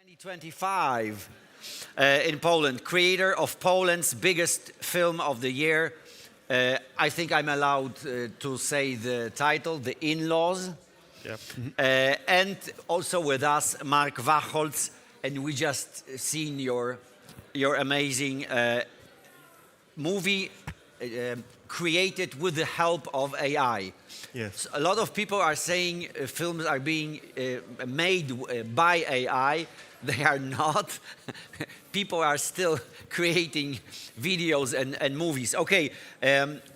2025 in Poland, creator of Poland's biggest film of the year. I think I'm allowed to say the title, The In-Laws. Yep. And also with us, Mark Wachholz, and we just seen your amazing movie created with the help of AI. Yes. So a lot of people are saying films are being made by AI. They are not. People are still creating videos and movies. Okay,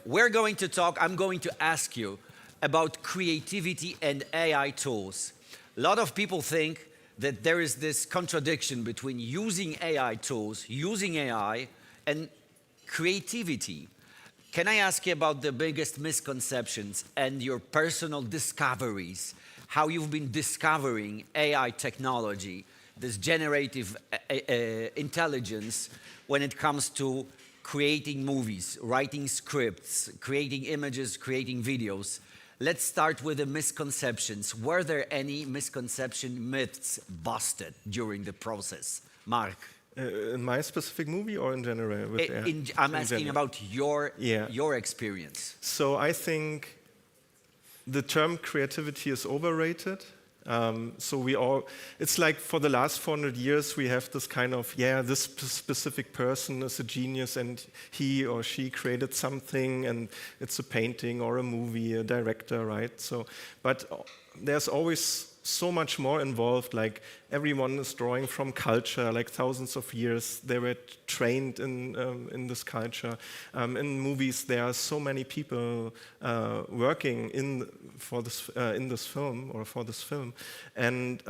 we're going to talk, I'm going to ask you about creativity and AI tools. A lot of people think that there is this contradiction between using AI tools, using AI, and creativity. Can I ask you about the biggest misconceptions and your personal discoveries, how you've been discovering AI technology, this generative intelligence when it comes to creating movies, writing scripts, creating images, creating videos? Let's start with the misconceptions. Were there any misconception myths busted during the process? Mark? In my specific movie or in general? I'm asking about your experience. So I think the term creativity is overrated. It's like for the last 400 years we have this kind of, this specific person is a genius and he or she created something and it's a painting or a movie, a director, right? But there's always so much more involved, like everyone is drawing from culture, like thousands of years they were trained in this culture. In movies there are so many people working in this film or for this film, and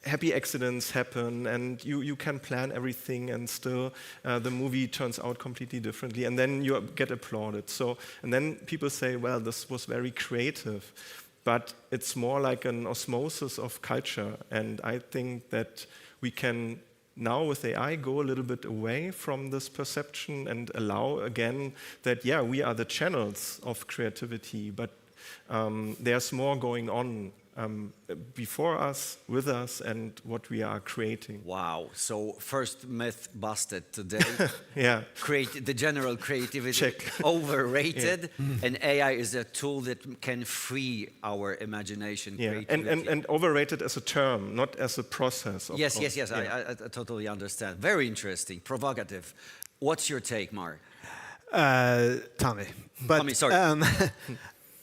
happy accidents happen and you can plan everything and still the movie turns out completely differently and then you get applauded. And then people say, well, this was very creative. But it's more like an osmosis of culture. And I think that we can now with AI go a little bit away from this perception and allow again that, we are the channels of creativity, but there's more going on before us, with us, and what we are creating. Wow. So first myth busted today. The general creativity. Check. Overrated. And AI is a tool that can free our imagination. Creativity. And overrated as a term, not as a process. Yes. I totally understand. Very interesting, provocative. What's your take, Mark? Tommy. Tommy, sorry.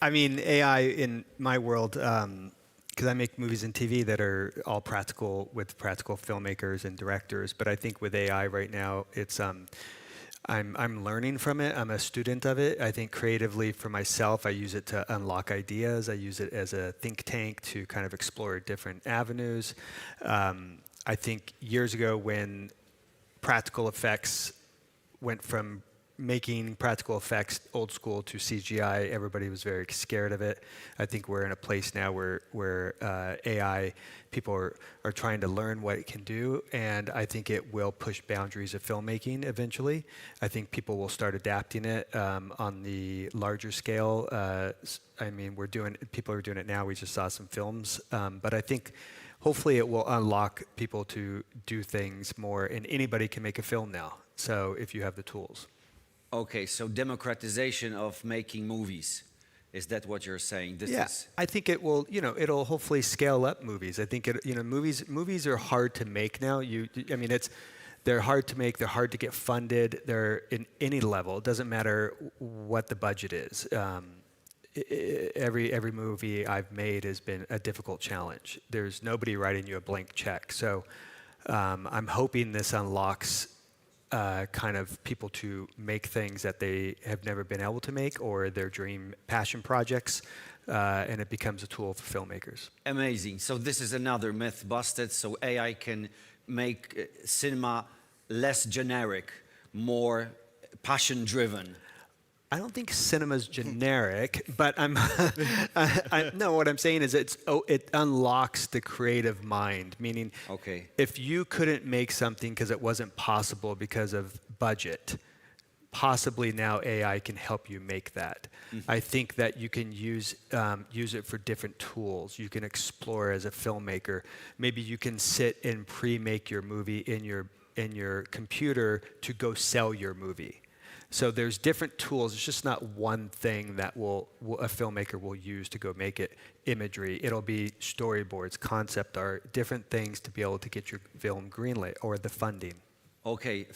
I mean, AI in my world, because I make movies and TV that are all practical with practical filmmakers and directors. But I think with AI right now, it's I'm learning from it. I'm a student of it. I think creatively for myself, I use it to unlock ideas. I use it as a think tank to kind of explore different avenues. I think years ago when practical effects went from making practical effects old school to CGI, everybody was very scared of it. I think we're in a place now where AI, people are trying to learn what it can do, and I think it will push boundaries of filmmaking eventually. I think people will start adapting it on the larger scale. I mean, people are doing it now. We just saw some films, but I think hopefully it will unlock people to do things more, and anybody can make a film now, so if you have the tools. Okay, so democratization of making movies. Is that what you're saying? I think it will, it'll hopefully scale up movies. I think movies are hard to make now. They're hard to make, they're hard to get funded, they're in any level. It doesn't matter what the budget is. Every movie I've made has been a difficult challenge. There's nobody writing you a blank check. So I'm hoping this unlocks kind of people to make things that they have never been able to make or their dream passion projects, and it becomes a tool for filmmakers. Amazing. So this is another myth busted. So AI can make cinema less generic, more passion-driven. I don't think cinema's generic, but no, what I'm saying is it unlocks the creative mind, meaning if you couldn't make something because it wasn't possible because of budget, possibly now AI can help you make that. I think that you can use it for different tools. You can explore as a filmmaker. Maybe you can sit and pre-make your movie in your computer to go sell your movie. So there's different tools. It's just not one thing that a filmmaker will use to go make it. Imagery. It'll be storyboards, concept art, different things to be able to get your film greenlit or the funding. Okay,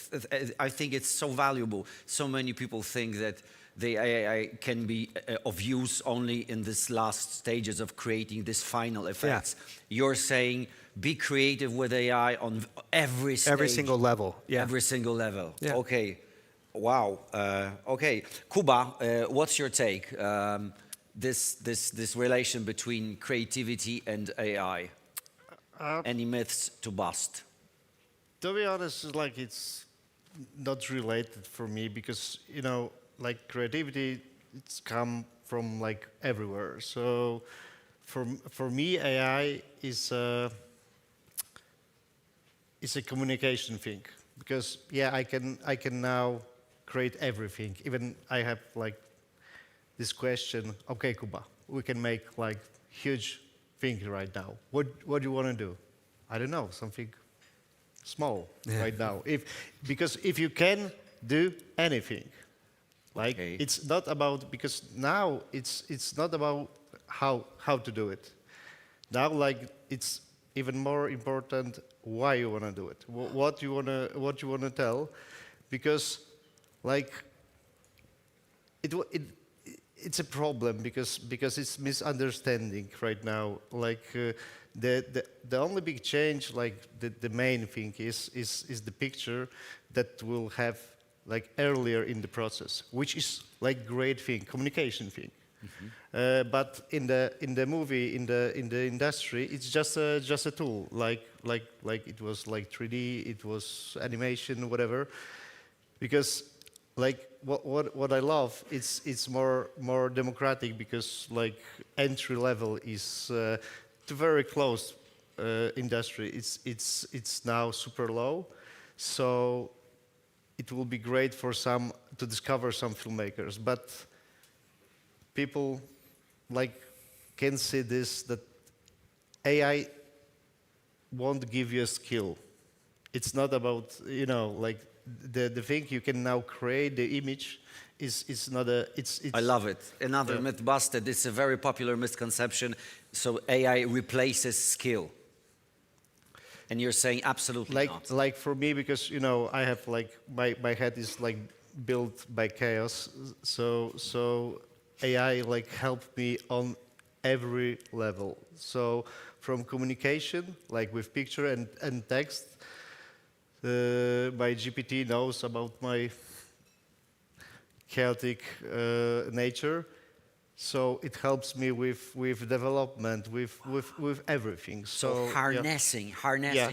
I think it's so valuable. So many people think that the AI can be of use only in this last stages of creating these final effects. You're saying be creative with AI on every stage. Every single level. Yeah. Every single level. Yeah. Okay. Wow. Okay. Kuba, what's your take? This relation between creativity and AI. Any myths to bust? To be honest, it's not related for me because like creativity, it's come from like everywhere. So for me, AI is a communication thing because I can now create everything. Even I have like this question. Okay, Kuba, we can make like huge thing right now. What do you want to do? I don't know, something small right now. Because if you can do anything, like it's not about, because now it's not about how to do it. Now like it's even more important why you want to do it, what you want to tell, because like it's a problem because it's misunderstanding right now. Like the only big change, like the main thing is the picture that will have like earlier in the process, which is like great thing, communication thing. But in the movie, in the industry, it's just a tool. Like it was like 3D, it was animation, whatever. Because like what I love, it's more democratic because like entry level is to very close industry. It's now super low, so it will be great for some to discover some filmmakers. But people like can see this, that AI won't give you a skill. It's not about like the thing you can now create the image is not a it's I love it. Another myth busted. It's a very popular misconception. So AI replaces skill. And you're saying absolutely not. Like for me, because I have like my head is like built by chaos, so AI like helped me on every level. So from communication, like with picture and text, my GPT knows about my chaotic nature. So it helps me with development, with everything. So harnessing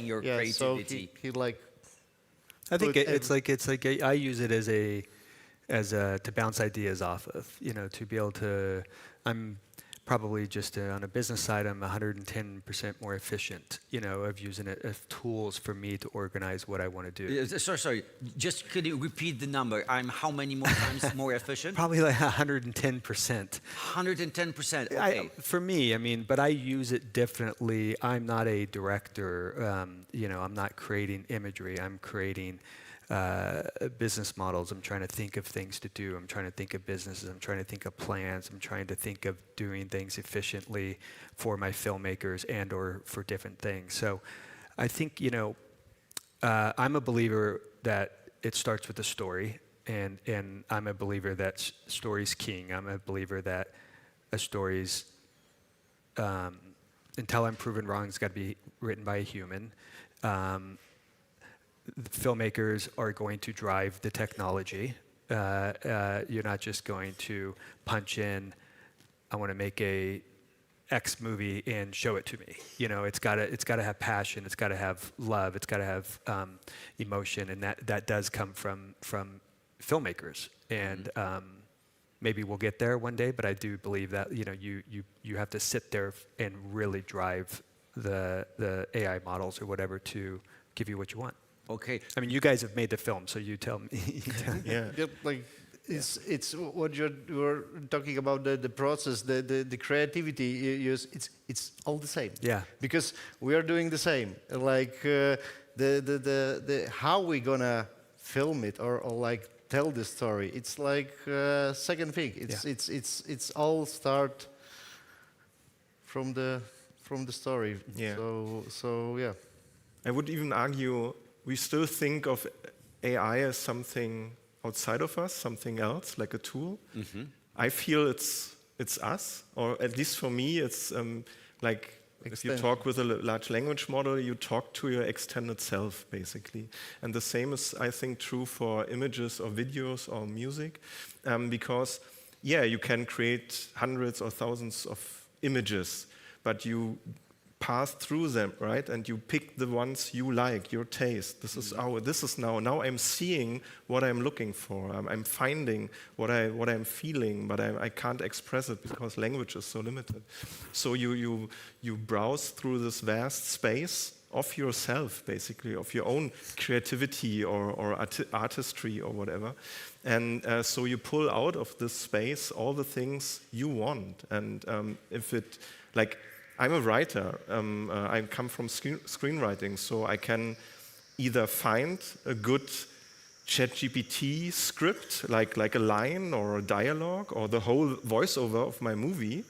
your creativity. So he like. I think it's like I use it as to bounce ideas off of, to be able to. I'm probably just on a business side, I'm 110% more efficient, of using it as tools for me to organize what I want to do. Sorry. Just could you repeat the number? I'm how many more times more efficient? Probably like 110%. 110%. Okay. For me, but I use it differently. I'm not a director. I'm not creating imagery. I'm creating business models. I'm trying to think of things to do. I'm trying to think of businesses. I'm trying to think of plans. I'm trying to think of doing things efficiently for my filmmakers and or for different things. So I think, I'm a believer that it starts with a story, and I'm a believer that story's king. I'm a believer that a story's, until I'm proven wrong, it's got to be written by a human. Filmmakers are going to drive the technology. You're not just going to punch in, I want to make a X movie and show it to me. It's got to have passion. It's got to have love. It's got to have emotion, and that does come from filmmakers. And maybe we'll get there one day. But I do believe that you have to sit there and really drive the AI models or whatever to give you what you want. Okay. I mean, you guys have made the film, so you tell me. Yeah. Yep, like it's what you're talking about, the process, the creativity you use. It's all the same. Yeah. Because we are doing the same. Like the how we gonna film it or like tell the story. It's like second thing. It's all start from the story. Yeah. So yeah. I would even argue we still think of AI as something outside of us, something else, like a tool. I feel it's us, or at least for me, it's like if you talk with a large language model, you talk to your extended self, basically. And the same is, I think, true for images or videos or music, because, yeah, you can create hundreds or thousands of images, but you pass through them, right? And you pick the ones you like, your taste. This is now I'm seeing what I'm looking for. I'm finding what I'm feeling, but I can't express it because language is so limited. So you browse through this vast space of yourself, basically, of your own creativity or artistry or whatever. And so you pull out of this space all the things you want. And if it, like, I'm a writer. I come from screenwriting, so I can either find a good ChatGPT script, like a line or a dialogue or the whole voiceover of my movie.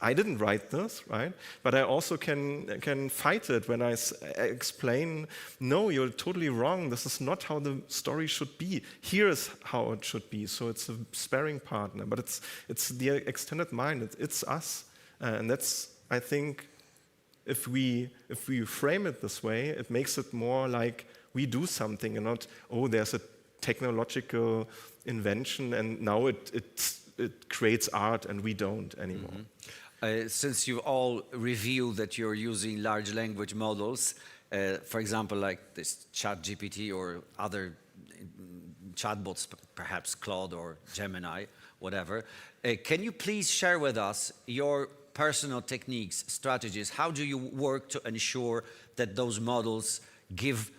I didn't write this, right? But I also can fight it when I explain, no, you're totally wrong. This is not how the story should be. Here is how it should be. So it's a sparring partner, but it's the extended mind. It's us, and that's. I think if we frame it this way, it makes it more like we do something and not, oh, there's a technological invention and now it creates art and we don't anymore. Since you all revealed that you're using large language models, for example, like this ChatGPT or other chatbots, perhaps Claude or Gemini, whatever, can you please share with us your personal techniques, strategies? How do you work to ensure that those models give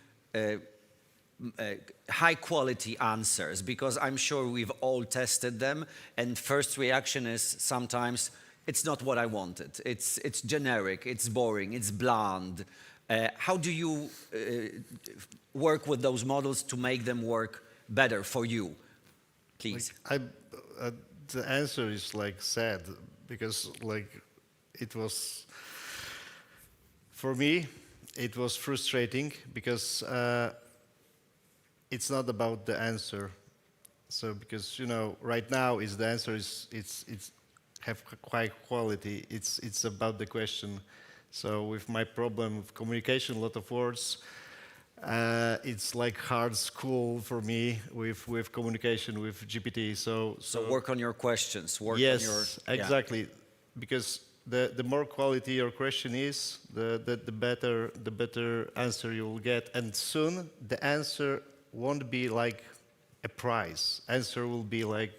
high quality answers? Because I'm sure we've all tested them, and first reaction is sometimes it's not what I wanted. It's generic, it's boring, it's bland. How do you work with those models to make them work better for you? Please. Like, the answer is like sad, because like it was, for me, it was frustrating because it's not about the answer. So because, you know, right now is the answer is it's have high quality. It's about the question. So with my problem with communication, a lot of words, it's like hard school for me with communication with GPT. So work on your questions. Work yes, on your, exactly. Because the more quality your question is, the better answer you will get. And soon the answer won't be like a prize. Answer will be like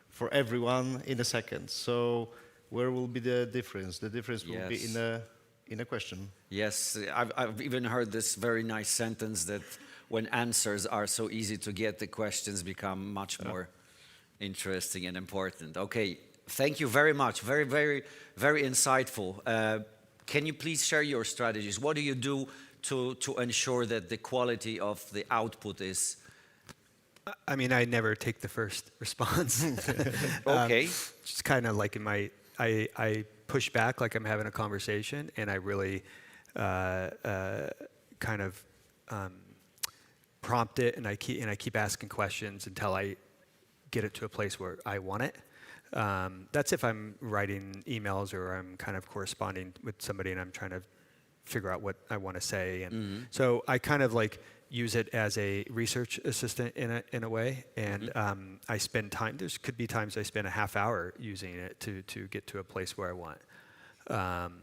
for everyone in a second. So where will be the difference? The difference will be in a question. Yes, I've even heard this very nice sentence that when answers are so easy to get, the questions become much more interesting and important. Okay, thank you very much. Very, very, very insightful. Can you please share your strategies? What do you do to ensure that the quality of the output is? I mean, I never take the first response. Okay. Just kind of like I push back like I'm having a conversation, and I really kind of prompt it, and I keep asking questions until I get it to a place where I want it. That's if I'm writing emails or I'm kind of corresponding with somebody and I'm trying to figure out what I want to say. And so I kind of like use it as a research assistant in a way. And I spend time, there could be times I spend a half hour using it to get to a place where I want.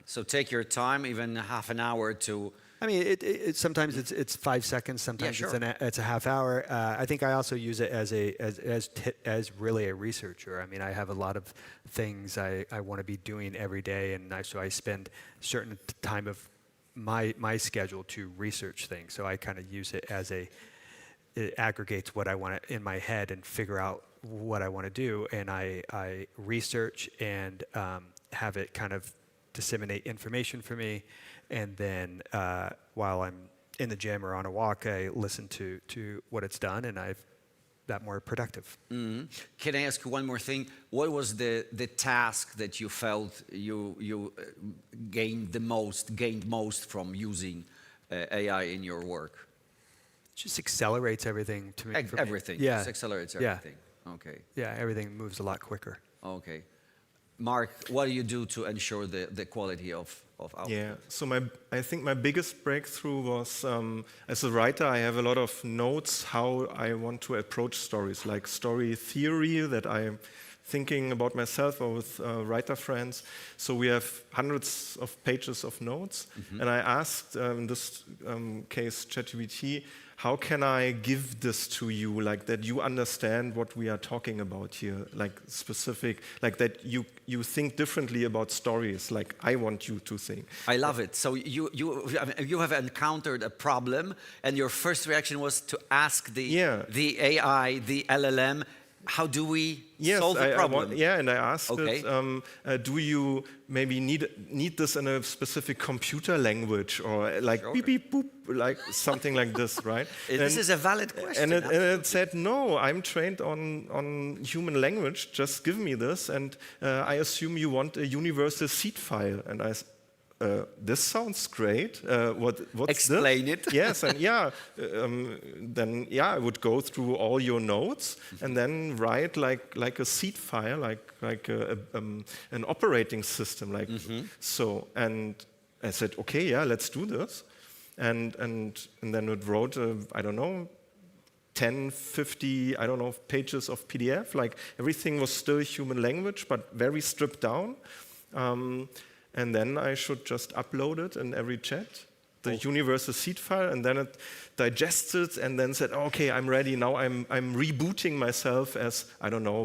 So take your time, even half an hour to... I mean, it sometimes it's 5 seconds. Sometimes it's a half hour. I think I also use it as really a researcher. I mean, I have a lot of things I want to be doing every day, and so I spend a certain time of my schedule to research things. So I kind of use it as it aggregates what I want in my head and figure out what I want to do, and I research and have it kind of disseminate information for me, and then while I'm in the gym or on a walk, I listen to what it's done, and I've that more productive. Mhm. Can I ask you one more thing? What was the task that you felt you gained most from using AI in your work? It just accelerates everything to me. for me. Everything. Yeah. Just accelerates Yeah. everything. Okay. Yeah, everything moves a lot quicker. Okay. Mark, what do you do to ensure the quality of output? Yeah, so I think my biggest breakthrough was, as a writer, I have a lot of notes how I want to approach stories, like story theory that I'm thinking about myself or with writer friends. So we have hundreds of pages of notes, and I asked, in this case, ChatGPT, how can I give this to you, like that you understand what we are talking about here, like specific, like that you think differently about stories, like I want you to think. I love it. So you have encountered a problem, and your first reaction was to ask the AI, the LLM, how do we solve the problem? And I asked Okay. it, do you maybe need this in a specific computer language, or like beep beep boop, like something like this, right? This is a valid question. And it said, no, I'm trained on human language. Just give me this, and I assume you want a universal seed file. And this sounds great. What's Explain this? it. Yes, and then I would go through all your notes and then write like a seed file, like an operating system, like so. And I said, okay, let's do this. And then it wrote, I don't know, 10, 50, I don't know, pages of PDF. Like everything was still human language, but very stripped down. And then I should just upload it in every chat, the universal seed file, and then it digests it and then said, okay, I'm ready. Now I'm rebooting myself as, I don't know,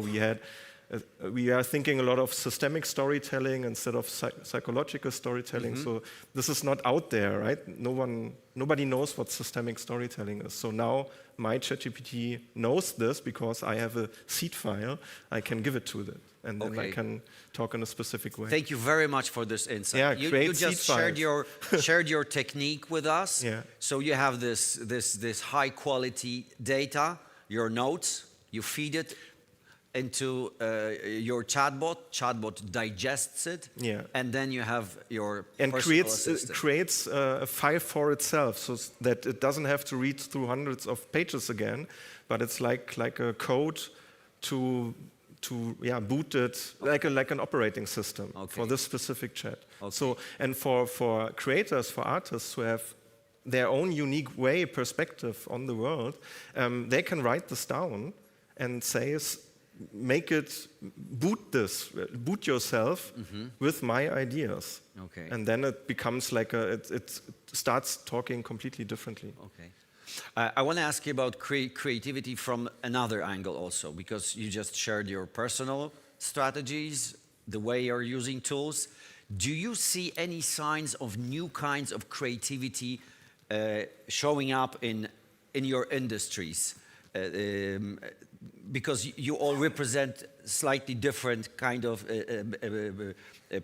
we are thinking a lot of systemic storytelling instead of psychological storytelling. So this is not out there, right? Nobody knows what systemic storytelling is. So now my ChatGPT knows this because I have a seed file. I can give it to it, and then I can talk in a specific way. Thank you very much for this insight. Yeah, you just shared your technique with us. Yeah. So you have this high quality data, your notes. You feed it into your chatbot. Chatbot digests it, and then you have your personal assistant. creates a file for itself, so that it doesn't have to read through hundreds of pages again, but it's like a code to boot it like an operating system for this specific chat. So, and for creators, for artists who have their own unique perspective on the world, they can write this down and say, make it boot yourself with my ideas. Okay. And then it becomes like it starts talking completely differently. Okay. I want to ask you about creativity from another angle also, because you just shared your personal strategies, the way you're using tools. Do you see any signs of new kinds of creativity showing up in your industries? Because you all represent slightly different kind of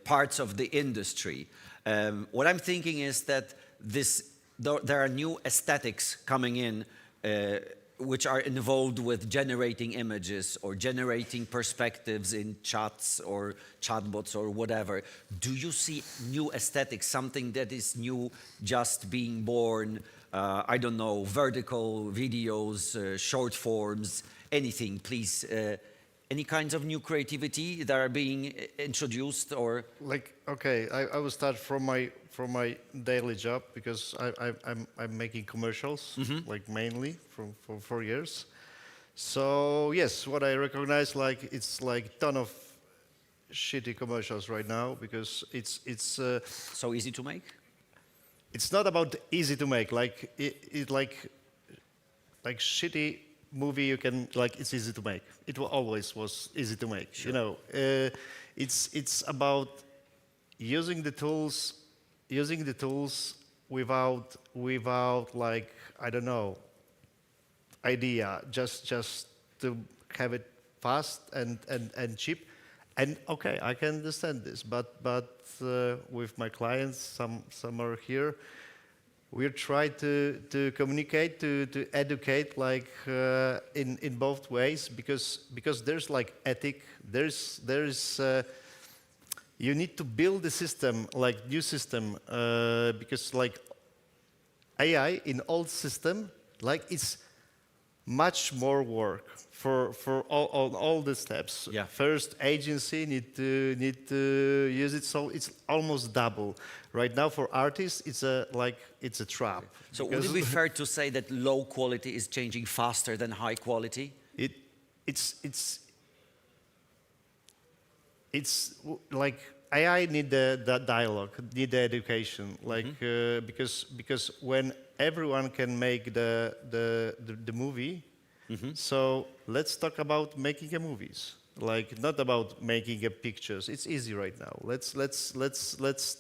parts of the industry. What I'm thinking is that there are new aesthetics coming in which are involved with generating images or generating perspectives in chats or chatbots or whatever. Do you see new aesthetics, something that is new, just being born? I don't know, vertical videos, short forms, anything, please. Any kinds of new creativity that are being introduced, or I will start from my daily job, because I'm making commercials, like mainly for 4 years. So yes, what I recognize, like it's like ton of shitty commercials right now, because it's so easy to make. It's not about easy to make, like like shitty movie you can, like, it's easy to make. It always was easy to make. Sure. You know, it's about using the tools without like, I don't know, idea, just to have it fast and cheap. And okay, I can understand this, but with my clients, some are here. We try to communicate, to educate, like in both ways, because there's like ethic, there's you need to build a system, like new system, because like AI in old system, like it's much more work for all the steps. Yeah. First, agency need to use it, so it's almost double. Right now, for artists, it's a trap. So would it be fair to say that low quality is changing faster than high quality? It's like AI need the dialogue, need the education, like because when everyone can make the movie, so let's talk about making a movies, like not about making a pictures. It's easy right now. Let's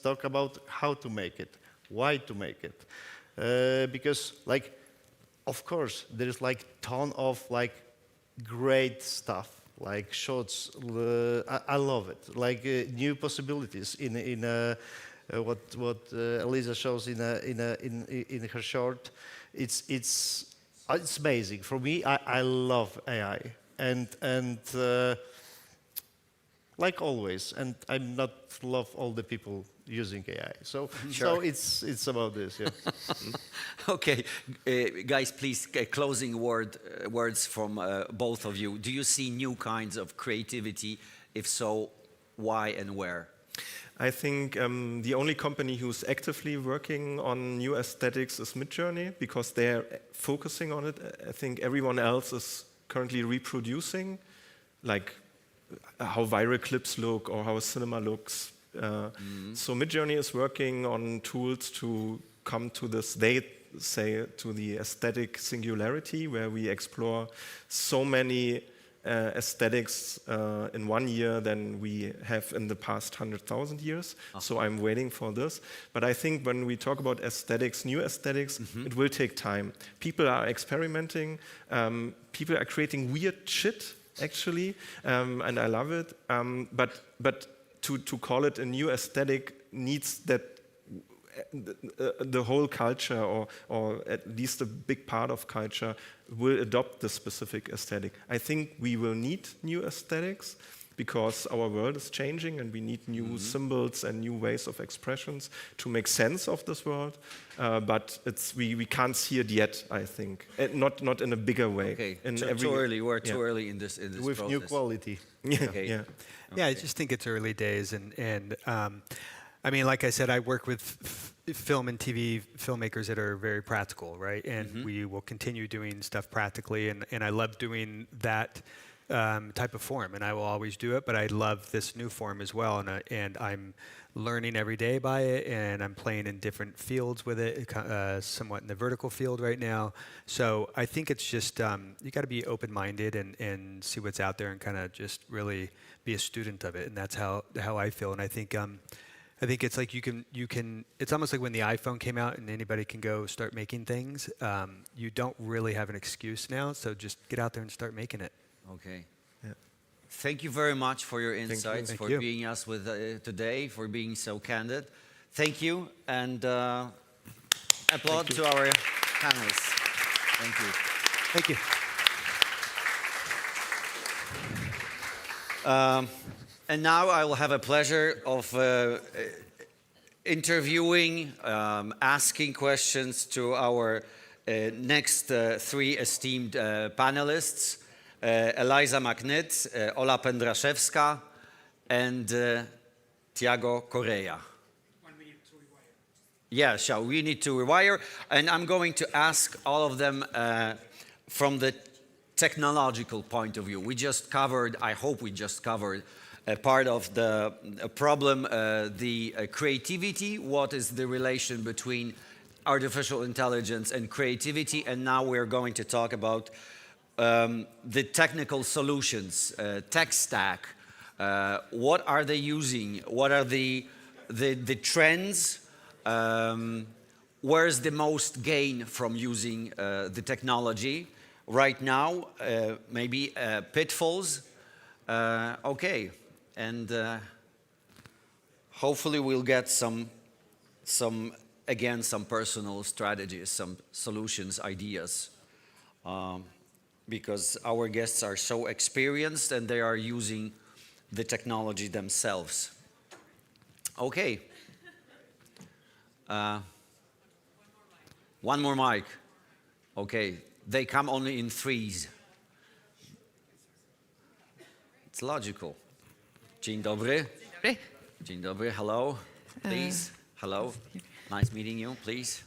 talk about how to make it, why to make it, because like of course there's like ton of like great stuff. Like shots, I love it. Like new possibilities in what Elisa shows in her short. It's amazing for me. I love AI and like always. And I'm not love all the people using AI. So it's about this. Yeah. Okay, guys, please, closing words from both of you. Do you see new kinds of creativity? If so, why and where? I think the only company who's actively working on new aesthetics is Midjourney, because they're focusing on it. I think everyone else is currently reproducing, like how viral clips look or how a cinema looks. So Midjourney is working on tools to come to this, they say, to the aesthetic singularity, where we explore so many aesthetics in 1 year than we have in the past 100,000 years. So I'm waiting for this. But I think when we talk about aesthetics, new aesthetics, it will take time. People are experimenting. People are creating weird shit, actually, and I love it. But to call it a new aesthetic needs that the whole culture, or at least a big part of culture, will adopt the specific aesthetic. I think we will need new aesthetics because our world is changing and we need new symbols and new ways of expressions to make sense of this world. But we can't see it yet, I think. Not in a bigger way. Okay, in too early. We're too early in this With process. new quality. Yeah, Okay. yeah. Yeah, I just think it's early days, and I mean, like I said, I work with film and TV filmmakers that are very practical, right? And we will continue doing stuff practically, and I love doing that type of form, and I will always do it. But I love this new form as well, and I'm learning every day by it, and I'm playing in different fields with it, somewhat in the vertical field right now. So I think it's just you got to be open-minded and see what's out there and kind of just really be a student of it, and that's how I feel. And I think it's like you can. It's almost like when the iPhone came out and anybody can go start making things. You don't really have an excuse now, so just get out there and start making it. Okay. Yeah. Thank you very much for your insights, Thank for you. being us with today, for being so candid. Thank you, and applaud to our panelists. Thank you. Thank you. And now I will have a pleasure of interviewing, asking questions to our next three esteemed panelists, Eliza McNitt, Ola Pendraszewska, and Tiago Correa. Yeah, so we need to rewire, and I'm going to ask all of them from the technological point of view. We just covered, I hope we just covered, a part of the problem, the creativity, what is the relation between artificial intelligence and creativity, and now we're going to talk about the technical solutions, tech stack. What are they using? What are the trends? where's the most gain from using the technology right now? Maybe pitfalls. Okay, and hopefully we'll get some personal strategies, some solutions, ideas, because our guests are so experienced and they are using the technology themselves. Okay. One more mic. Okay, they come only in threes. It's logical. Dzień dobry. Dzień dobry. Hello, please. Hello. Nice meeting you, please.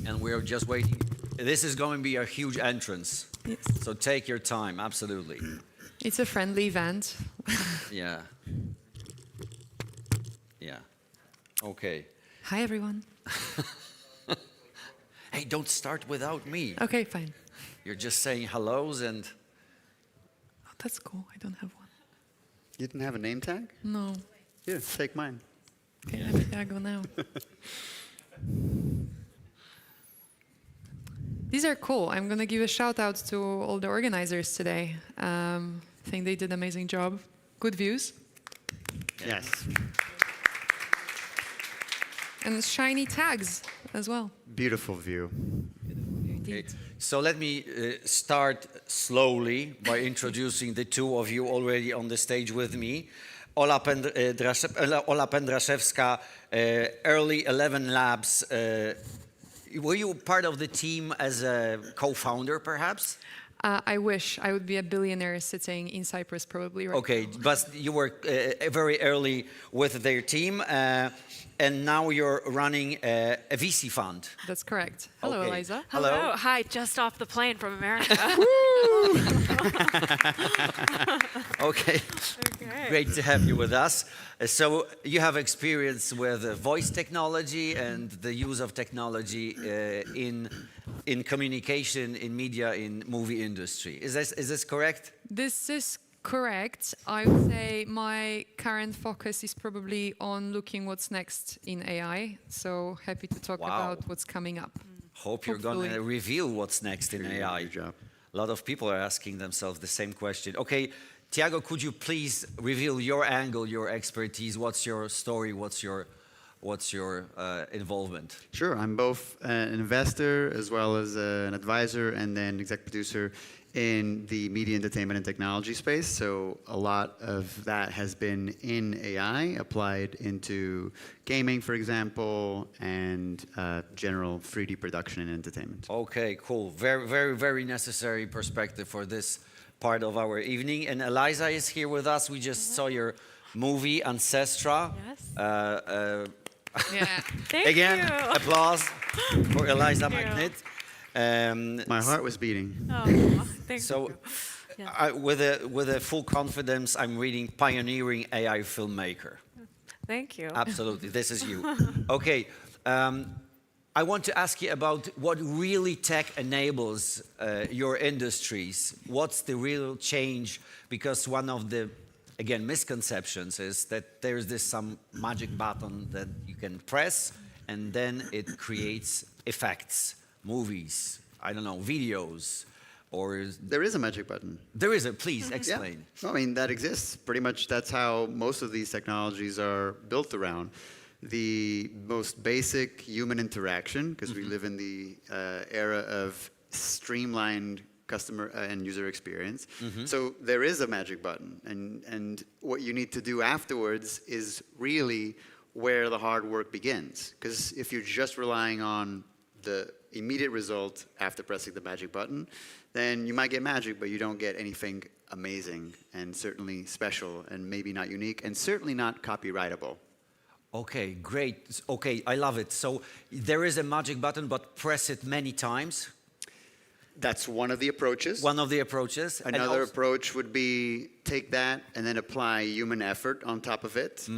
And we're just waiting. This is going to be a huge entrance. Yes. So take your time, absolutely. It's a friendly event. Yeah. Yeah. Okay. Hi, everyone. Hey, don't start without me. Okay, fine. You're just saying hellos and... Oh, that's cool. I don't have one. You didn't have a name tag? No. Here, take mine. Okay, I go now. These are cool. I'm going to give a shout out to all the organizers today. I think they did an amazing job. Good views. Yes. And shiny tags as well. Beautiful view. Okay. So let me start slowly by introducing the two of you already on the stage with me. Ola Pendraszewska, Early 11 Labs. Were you part of the team as a co-founder, perhaps? I wish I would be a billionaire sitting in Cyprus probably right Okay, now. but you were very early with their team, and now you're running a VC fund. That's correct. Hello, Okay. Eliza. Hello. Hi, just off the plane from America. Okay, great to have you with us. So you have experience with voice technology and the use of technology in communication, in media, in movie industry. Is this correct? This is correct. I would say my current focus is probably on looking what's next in AI. So happy to talk Wow. about what's coming up. Hope you're going to Hopefully. reveal what's next in AI. Good job. A lot of people are asking themselves the same question. Okay, Tiago, could you please reveal your angle, your expertise? What's your story? What's your involvement? Sure, I'm both an investor as well as an advisor and then exec producer in the media, entertainment, and technology space. So a lot of that has been in AI, applied into gaming, for example, and general 3D production and entertainment. Okay, cool. Very, very, very necessary perspective for this part of our evening. And Eliza is here with us. We just saw your movie, Ancestra. Yes. Yeah. Thank Again, you. applause for Eliza Thank you. Magnet. My heart was beating. Oh, thank So, you. Yeah. with a full confidence, I'm reading Pioneering AI Filmmaker. Thank you. Absolutely, this is you. Okay, I want to ask you about what really tech enables your industries. What's the real change? Because one of the, again, misconceptions is that there's this some magic button that you can press and then it creates effects, movies, I don't know, videos, or... There is a magic button. There is a, please explain. Yeah. Well, I mean, that exists. Pretty much that's how most of these technologies are built around. The most basic human interaction, because we live in the era of streamlined customer and user experience. So there is a magic button. And what you need to do afterwards is really where the hard work begins. Because if you're just relying on the immediate result after pressing the magic button, then you might get magic, but you don't get anything amazing and certainly special and maybe not unique and certainly not copyrightable. Okay, great. Okay, I love it. So there is a magic button, but press it many times. That's one of the approaches. One of the approaches. And Another also- approach would be take that and then apply human effort on top of it.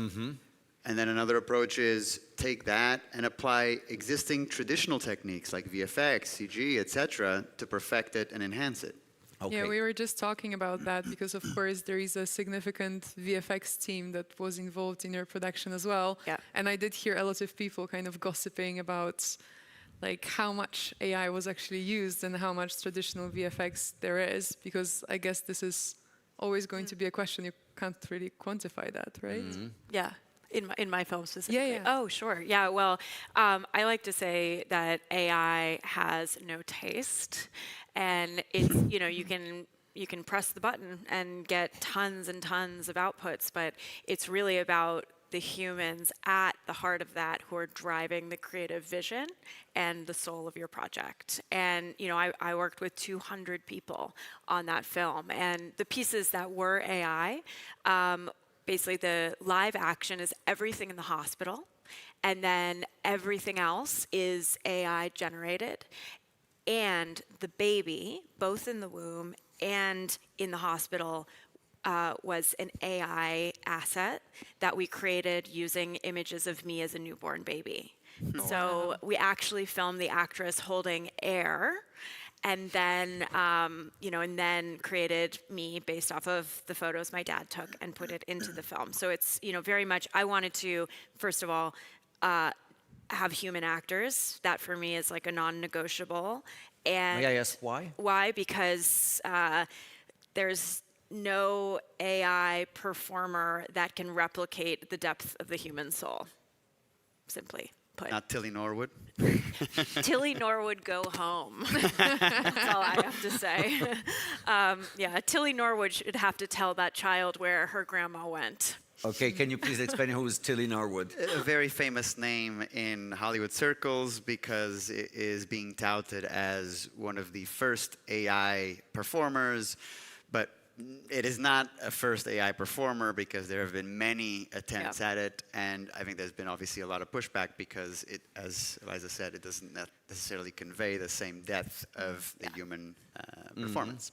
And then another approach is take that and apply existing traditional techniques like VFX, CG, etc., to perfect it and enhance it. Okay. Yeah, we were just talking about that because, of course, there is a significant VFX team that was involved in your production as well. Yeah. And I did hear a lot of people kind of gossiping about like how much AI was actually used and how much traditional VFX there is, because I guess this is always going to be a question. You can't really quantify that, right? Yeah. In my film specifically. yeah. Oh, sure. Yeah. Well, I like to say that AI has no taste, and it's you can press the button and get tons and tons of outputs, but it's really about the humans at the heart of that who are driving the creative vision and the soul of your project. And I worked with 200 people on that film, and the pieces that were AI. Basically, the live action is everything in the hospital, and then everything else is AI generated. And the baby, both in the womb and in the hospital, was an AI asset that we created using images of me as a newborn baby. So we actually filmed the actress holding air, and then and then created me based off of the photos my dad took and put it into the film. So it's very much, I wanted to first of all have human actors. That for me is like a non-negotiable. And May I ask why? why? Because there's no AI performer that can replicate the depth of the human soul, simply put. Not Tilly Norwood. Tilly Norwood, go home. That's all I have to say. Yeah, Tilly Norwood should have to tell that child where her grandma went. Okay, can you please explain who is Tilly Norwood? A very famous name in Hollywood circles because it is being touted as one of the first AI performers, but it is not a first AI performer because there have been many attempts at it, and I think there's been obviously a lot of pushback because it, as Eliza said, it doesn't necessarily convey the same depth of the human performance.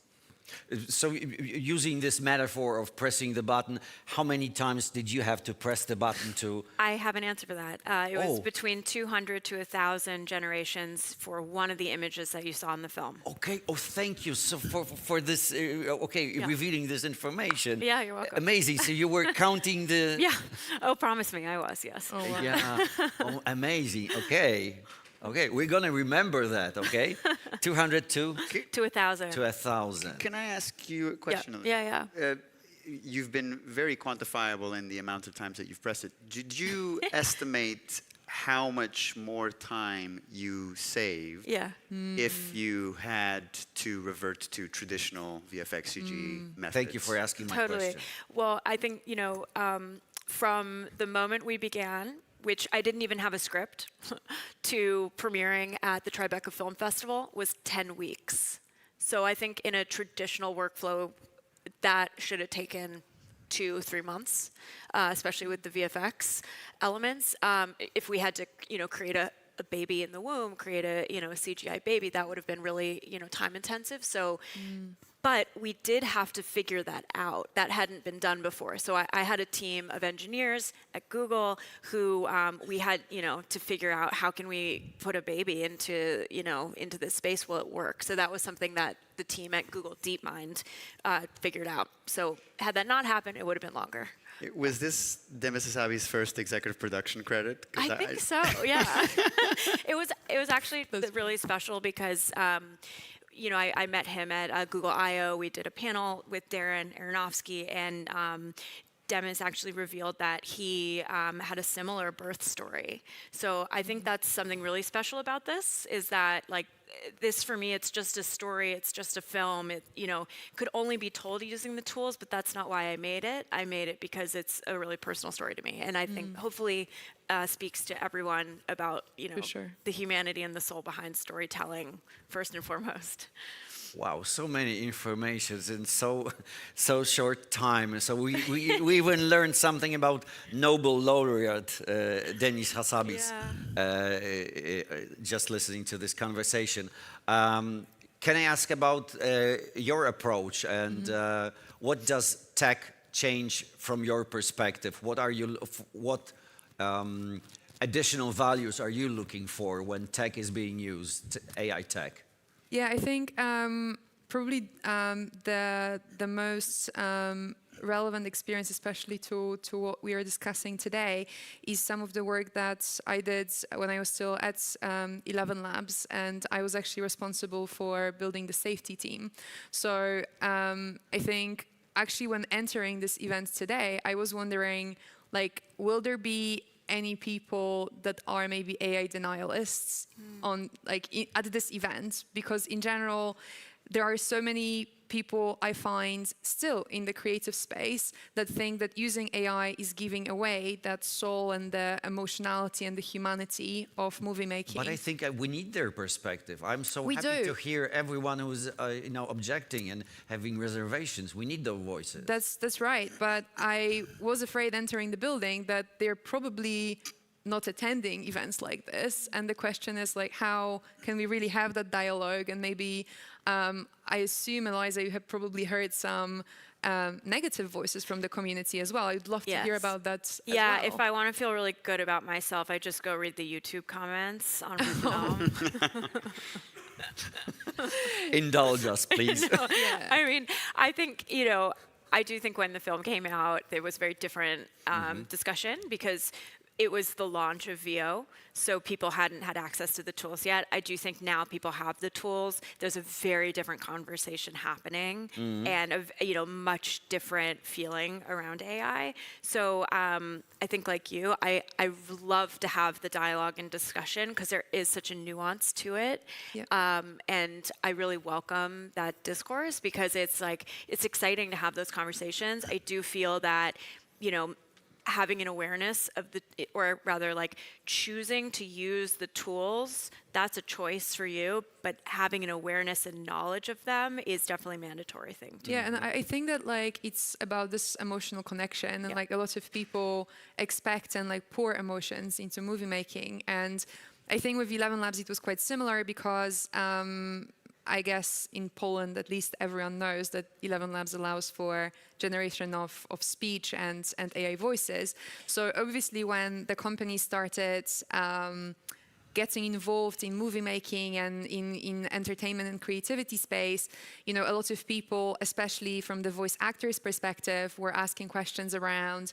So using this metaphor of pressing the button, how many times did you have to press the button to... I have an answer for that. It was between 200 to 1,000 generations for one of the images that you saw in the film. Okay, thank you so for this, revealing this information. Yeah, you're welcome. Amazing, so you were counting the... Yeah. Oh, promise me, I was, yes. Oh, wow. Yeah, amazing, okay. Okay, we're gonna remember that, okay? 200 to? To 1,000. To 1,000. Can I ask you a question? Yeah. You've been very quantifiable in the amount of times that you've pressed it. Did you estimate how much more time you saved if you had to revert to traditional VFX CG methods? Thank you for asking my question. Well, I think, from the moment we began, which I didn't even have a script, to premiering at the Tribeca Film Festival was 10 weeks. So I think in a traditional workflow, that should have taken 2-3 months, especially with the VFX elements. If we had to, create a baby in the womb, create a CGI baby, that would have been really, time intensive. So. But we did have to figure that out. That hadn't been done before. So I had a team of engineers at Google who we had, to figure out how can we put a baby into this space. Will it work? So that was something that the team at Google DeepMind figured out. So had that not happened, it would have been longer. Was this Demis Hassabis' first executive production credit? I think so. Yeah. It was actually really special because. I met him at Google I/O. We did a panel with Darren Aronofsky, and Demis actually revealed that he had a similar birth story. So I think that's something really special about this, is that this for me, it's just a story, it's just a film. It could only be told using the tools, but that's not why I made it. I made it because it's a really personal story to me, and I think hopefully speaks to everyone about the humanity and the soul behind storytelling first and foremost. Wow, so many informations in so short time. So we even learned something about Nobel laureate Demis Hassabis just listening to this conversation. Can I ask about your approach and what does tech change from your perspective? What additional values are you looking for when tech is being used, AI tech? Yeah, I think probably the most relevant experience, especially to what we are discussing today, is some of the work that I did when I was still at 11 Labs, and I was actually responsible for building the safety team. So I think actually when entering this event today, I was wondering, like, will there be any people that are maybe AI denialists on at this event? Because in general, there are so many people I find still in the creative space that think that using AI is giving away that soul and the emotionality and the humanity of movie making. But I think we need their perspective. I'm so We happy do. to hear everyone who's objecting and having reservations. We need those voices. That's right. But I was afraid entering the building that they're probably not attending events like this. And the question is, like, how can we really have that dialogue? And maybe, I assume, Eliza, you have probably heard some negative voices from the community as well. I'd love to hear Yes. about that as Yeah, well. if I want to feel really good about myself, I just go read the YouTube comments on my film. Indulge us, please. I mean, I think, I do think when the film came out, there was a very different discussion because it was the launch of VO, so people hadn't had access to the tools yet. I do think now people have the tools. There's a very different conversation happening and a much different feeling around AI. So I think, like you, I love to have the dialogue and discussion because there is such a nuance to it. Yep. And I really welcome that discourse because it's exciting to have those conversations. I do feel that, having an awareness of or rather like choosing to use the tools, that's a choice for you, but having an awareness and knowledge of them is definitely a mandatory thing too. Yeah, and I think that it's about this emotional connection, and a lot of people expect and pour emotions into movie making. And I think with 11 Labs it was quite similar because I guess in Poland, at least everyone knows that 11 Labs allows for generation of speech and AI voices. So obviously when the company started getting involved in movie making and in entertainment and creativity space, a lot of people, especially from the voice actors' perspective, were asking questions around,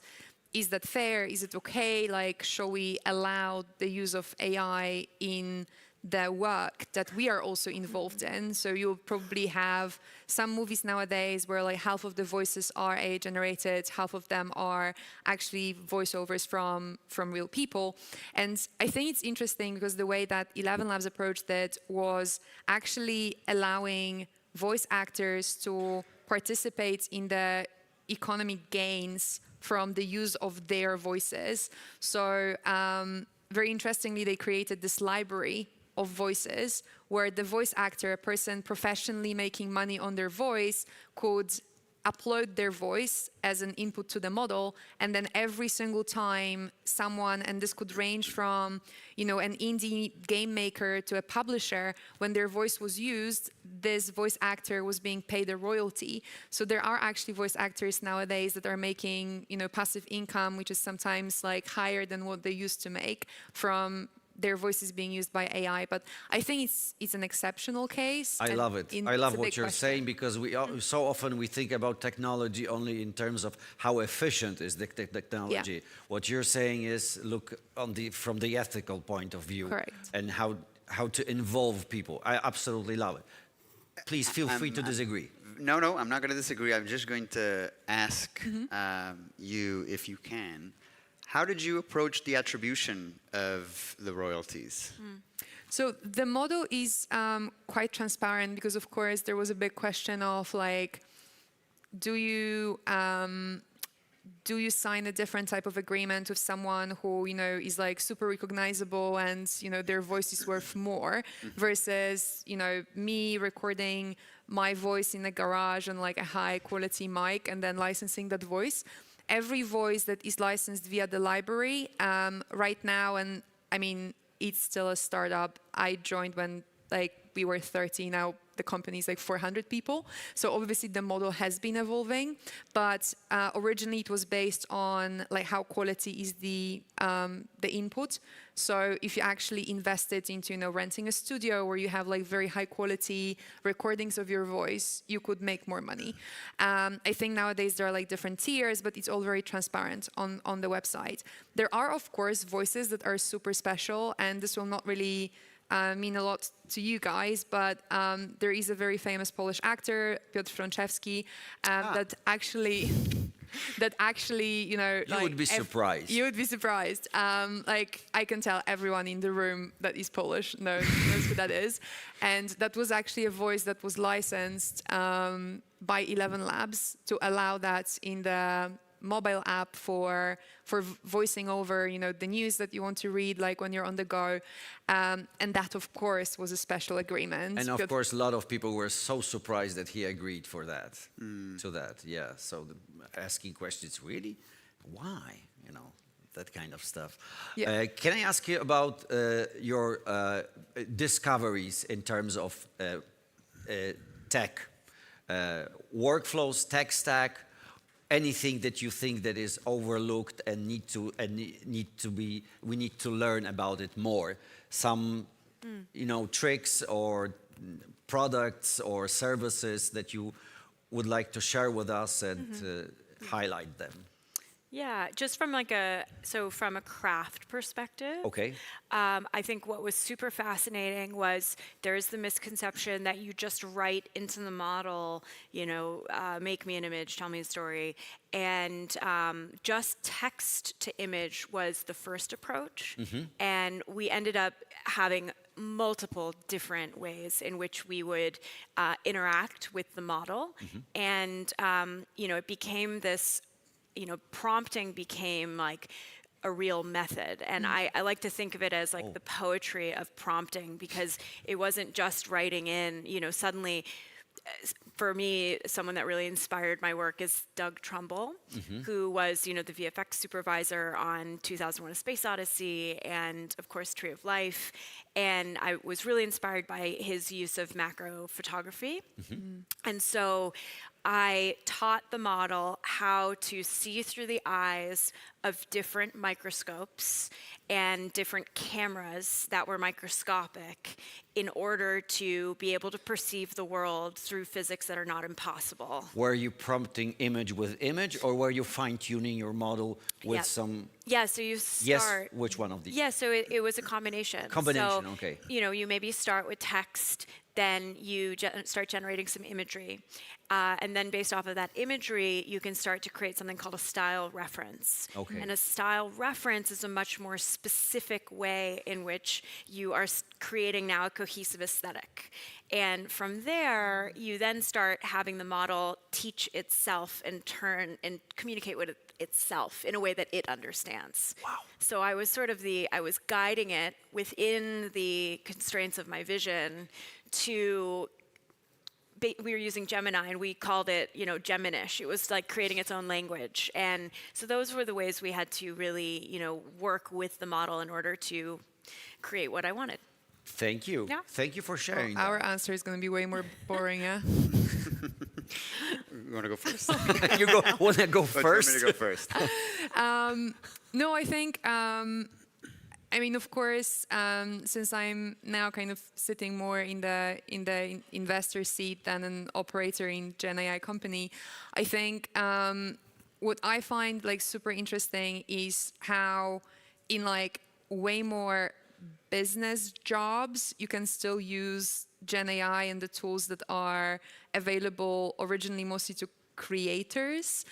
is that fair? Is it okay? Shall we allow the use of AI in the work that we are also involved in? So you'll probably have some movies nowadays where half of the voices are AI generated, half of them are actually voiceovers from real people. And I think it's interesting because the way that 11 Labs approached it was actually allowing voice actors to participate in the economic gains from the use of their voices. So very interestingly, they created this library of voices where the voice actor, a person professionally making money on their voice, could upload their voice as an input to the model, and then every single time someone, and this could range from an indie game maker to a publisher, when their voice was used, this voice actor was being paid a royalty. So there are actually voice actors nowadays that are making passive income, which is sometimes higher than what they used to make from their voices being used by AI. But I think it's an exceptional case. I love it. I love what you're saying because so often we think about technology only in terms of how efficient is the technology. Yeah. What you're saying is look from the ethical point of view. Correct. And how to involve people. I absolutely love it. Please feel free to disagree. No, I'm not going to disagree. I'm just going to ask you, if you can, how did you approach the attribution of the royalties? So the model is quite transparent because, of course, there was a big question of do you sign a different type of agreement with someone who is super recognizable and their voice is worth more versus me recording my voice in a garage on a high quality mic and then licensing that voice. Every voice that is licensed via the library right now, and I mean, it's still a startup. I joined when we were 30, now the company is like 400 people. So obviously the model has been evolving, but originally it was based on like how quality is the input. So if you actually invested into, renting a studio where you have like very high quality recordings of your voice, you could make more money. I think nowadays there are like different tiers, but it's all very transparent on the website. There are, of course, voices that are super special, and this will not really mean a lot to you guys, but there is a very famous Polish actor, Piotr Frączewski, that actually, you would be surprised. You would be surprised. Like, I can tell everyone in the room that is Polish knows who that is. And that was actually a voice that was licensed by 11 Labs to allow that in the mobile app for voicing over, the news that you want to read, like when you're on the go. And that, of course, was a special agreement. And of course, a lot of people were so surprised that he agreed for that, to that, yeah. So asking questions, really? Why? That kind of stuff. Yeah. Can I ask you about your discoveries in terms of tech, workflows, tech stack, anything that you think that is overlooked and we need to learn about it more? Some, tricks or products or services that you would like to share with us and highlight them. Yeah, just from from a craft perspective. Okay. I think what was super fascinating was there's the misconception that you just write into the model, make me an image, tell me a story. And just text to image was the first approach. And we ended up having multiple different ways in which we would interact with the model. And, it became this, prompting became like a real method. And I like to think of it as like the poetry of prompting, because it wasn't just writing in, suddenly, for me, someone that really inspired my work is Doug Trumbull, who was, the VFX supervisor on 2001: A Space Odyssey and, of course, Tree of Life. And I was really inspired by his use of macro photography. And so I taught the model how to see through the eyes of different microscopes and different cameras that were microscopic in order to be able to perceive the world through physics that are not impossible. Were you prompting image with image, or were you fine-tuning your model with some... Yeah, so you start... Yes, which one of these? Yeah, so it was a combination. Combination, so, okay. You maybe start with text, then you start generating some imagery. And then based off of that imagery, you can start to create something called a style reference. Okay. And a style reference is a much more specific way in which you are creating now a cohesive aesthetic. And from there, you then start having the model teach itself and communicate with itself in a way that it understands. Wow. So I was I was guiding it within the constraints of my vision to... We were using Gemini, and we called it, Geminish. It was like creating its own language. And so those were the ways we had to really, work with the model in order to create what I wanted. Thank you. Yeah. Thank you for sharing Our that. answer is going to be way more boring, yeah? You want to go first? You want to go first? Want me to go first? No, I think... of course, since I'm now kind of sitting more in the investor seat than an operator in Gen AI company, I think what I find like super interesting is how in like way more business jobs you can still use Gen AI and the tools that are available originally mostly to creators.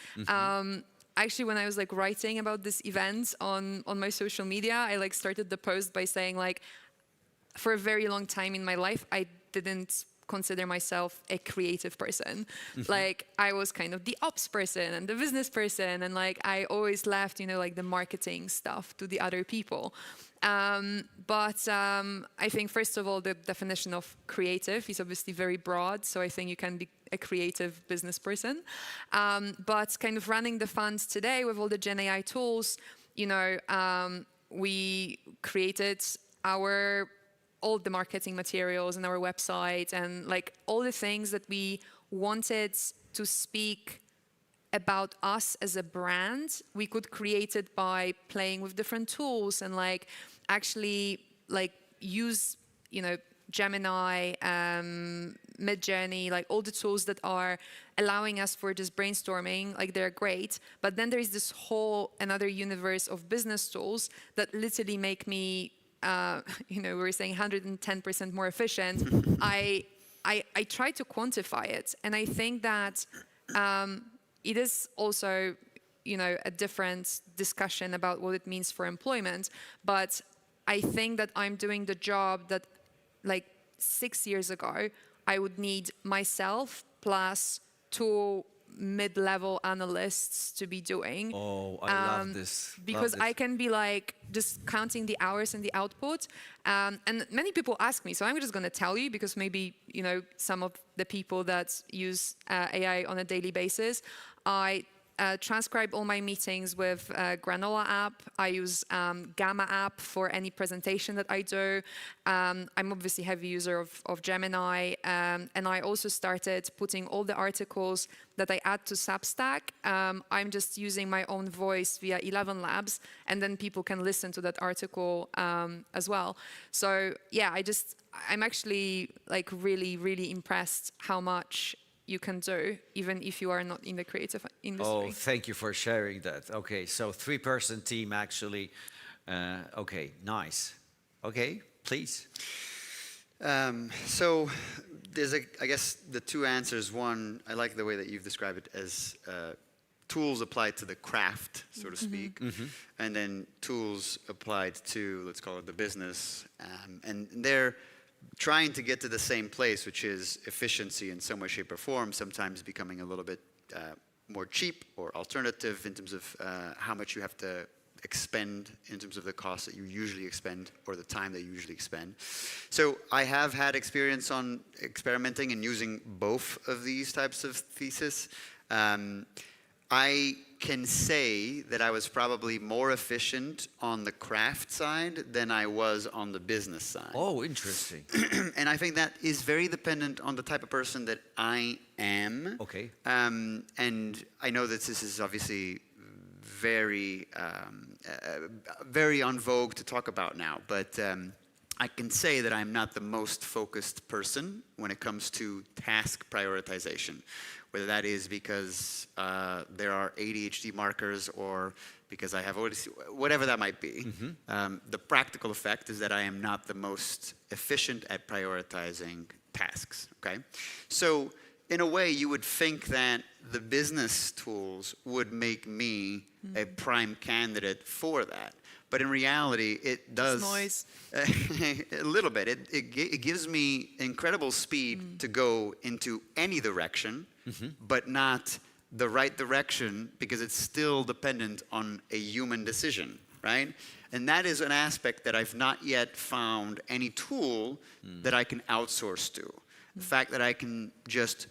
Actually, when I was like writing about this event on my social media, I like started the post by saying like, for a very long time in my life, I didn't consider myself a creative person. Like I was kind of the ops person and the business person, and like I always left, like the marketing stuff to the other people. But I think first of all, the definition of creative is obviously very broad. So I think you can be a creative business person. But kind of running the funds today with all the Gen AI tools, we created our all the marketing materials and our website and like all the things that we wanted to speak about us as a brand, we could create it by playing with different tools and like actually like use, you know, Gemini, Midjourney, like all the tools that are allowing us for this brainstorming, like they're great. But then there is this whole another universe of business tools that literally make me, you know, we were saying 110% more efficient. I try to quantify it, and I think that it is also, you know, a different discussion about what it means for employment. But I think that I'm doing the job that, like 6 years ago, I would need myself plus 2 mid-level analysts to be doing. Oh, I love this. Because Love I this. can be like just counting the hours and the output. And many people ask me, so I'm just going to tell you because maybe, you know, some of the people that use AI on a daily basis, I transcribe all my meetings with Granola app. I use Gamma app for any presentation that I do. I'm obviously a heavy user of Gemini. And I also started putting all the articles that I add to Substack. I'm just using my own voice via 11 Labs, and then people can listen to that article as well. So yeah, I'm actually like really, really impressed how much you can do, even if you are not in the creative industry. Oh, thank you for sharing that. Okay, so 3-person team actually. Okay, nice. Okay, please. So there's, I guess, the two answers. One, I like the way that you've described it as tools applied to the craft, so to speak, and then tools applied to, let's call it the business. And they're trying to get to the same place, which is efficiency in some way, shape, or form, sometimes becoming a little bit more cheap or alternative in terms of how much you have to expend in terms of the cost that you usually expend or the time that you usually expend. So I have had experience on experimenting and using both of these types of thesis. I can say that I was probably more efficient on the craft side than I was on the business side. Oh, interesting. And I think that is very dependent on the type of person that I am. Okay. And I know that this is obviously very, very en vogue to talk about now, but I can say that I'm not the most focused person when it comes to task prioritization, whether that is because there are ADHD markers or because I have ODC, whatever that might be. The practical effect is that I am not the most efficient at prioritizing tasks, okay? So in a way, you would think that the business tools would make me a prime candidate for that. But in reality, it does noise. a little bit. It gives me incredible speed to go into any direction, but not the right direction because it's still dependent on a human decision, right? And that is an aspect that I've not yet found any tool that I can outsource to. The fact that I can just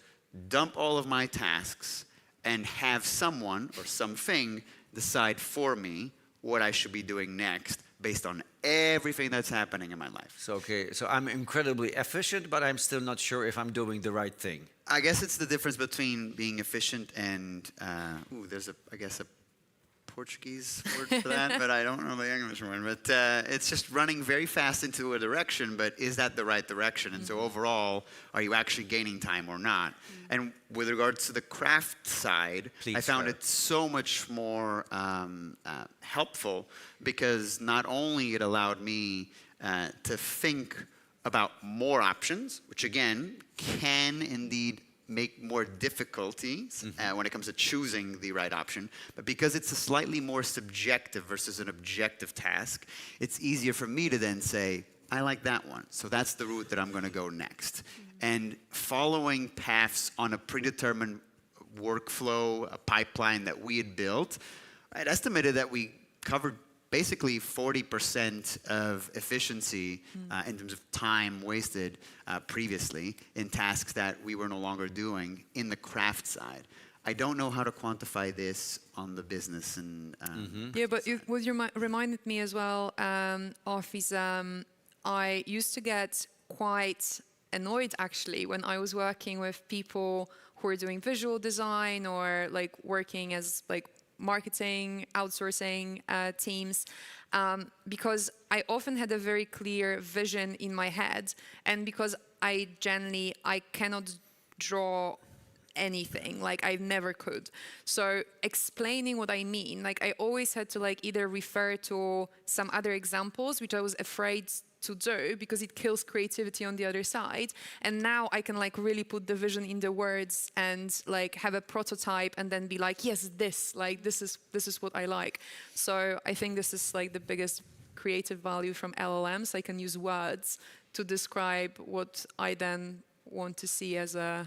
dump all of my tasks and have someone or something decide for me what I should be doing next based on everything that's happening in my life. So, okay, so I'm incredibly efficient, but I'm still not sure if I'm doing the right thing. I guess it's the difference between being efficient and, there's I guess a Portuguese word for that, but I don't know the English one. But it's just running very fast into a direction, but is that the right direction? And so overall, are you actually gaining time or not? And with regards to the craft side, Please, I found sir. it so much more helpful because not only it allowed me to think about more options, which again can indeed make more difficulties when it comes to choosing the right option. But because it's a slightly more subjective versus an objective task, it's easier for me to then say, I like that one, so that's the route that I'm going to go next. And following paths on a predetermined workflow, a pipeline that we had built, I'd estimated that we covered basically 40% of efficiency in terms of time wasted previously in tasks that we were no longer doing in the craft side. I don't know how to quantify this on the business and Yeah, but what you reminded me as well of is I used to get quite annoyed actually when I was working with people who are doing visual design or like working as like marketing, outsourcing teams, because I often had a very clear vision in my head, and because I cannot draw anything, like I never could. So explaining what I mean, like I always had to like either refer to some other examples, which I was afraid to do because it kills creativity on the other side. And now I can like really put the vision in the words and like have a prototype and then be like, yes, this is what I like. So I think this is like the biggest creative value from LLMs. I can use words to describe what I then want to see as a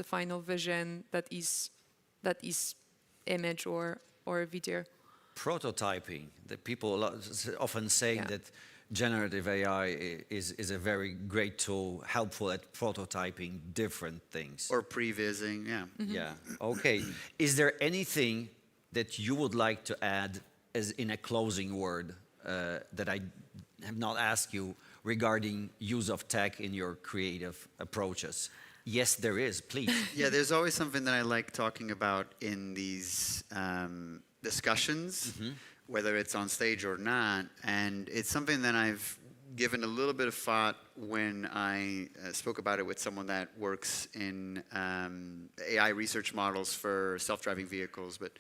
final vision that is image or video. Prototyping. The people often say Yeah. that generative AI is a very great tool, helpful at prototyping different things. Or prevising, yeah. Yeah. Okay. Is there anything that you would like to add as in a closing word that I have not asked you regarding use of tech in your creative approaches? Yes, there is. Please. Yeah, there's always something that I like talking about in these discussions, whether it's on stage or not. And it's something that I've given a little bit of thought when I spoke about it with someone that works in AI research models for self-driving vehicles. But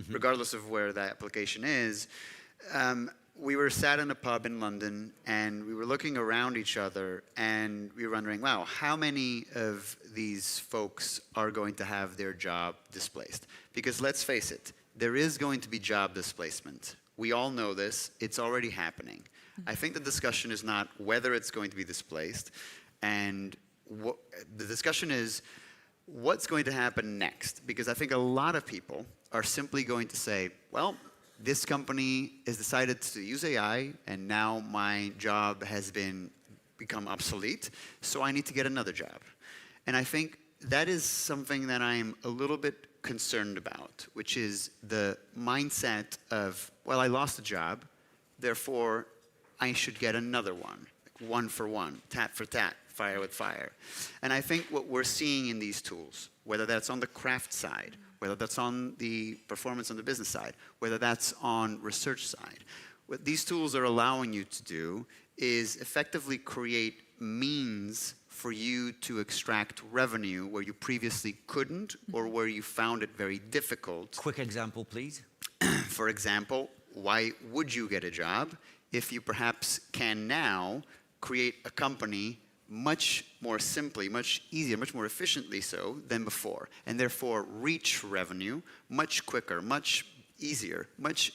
regardless of where that application is, we were sat in a pub in London and we were looking around each other and we were wondering, wow, how many of these folks are going to have their job displaced? Because let's face it, there is going to be job displacement. We all know this. It's already happening. I think the discussion is not whether it's going to be displaced, and the discussion is what's going to happen next. Because I think a lot of people are simply going to say, well, this company has decided to use AI, and now my job has become obsolete, so I need to get another job. And I think that is something that I'm a little bit concerned about, which is the mindset of, well, I lost a job, therefore I should get another one, like one for one, tat for tat, fire with fire. And I think what we're seeing in these tools, whether that's on the craft side, whether that's on the performance on the business side, whether that's on research side, what these tools are allowing you to do is effectively create means for you to extract revenue where you previously couldn't or where you found it very difficult. Quick example, please. For example, why would you get a job if you perhaps can now create a company much more simply, much easier, much more efficiently so than before, and therefore reach revenue much quicker, much easier,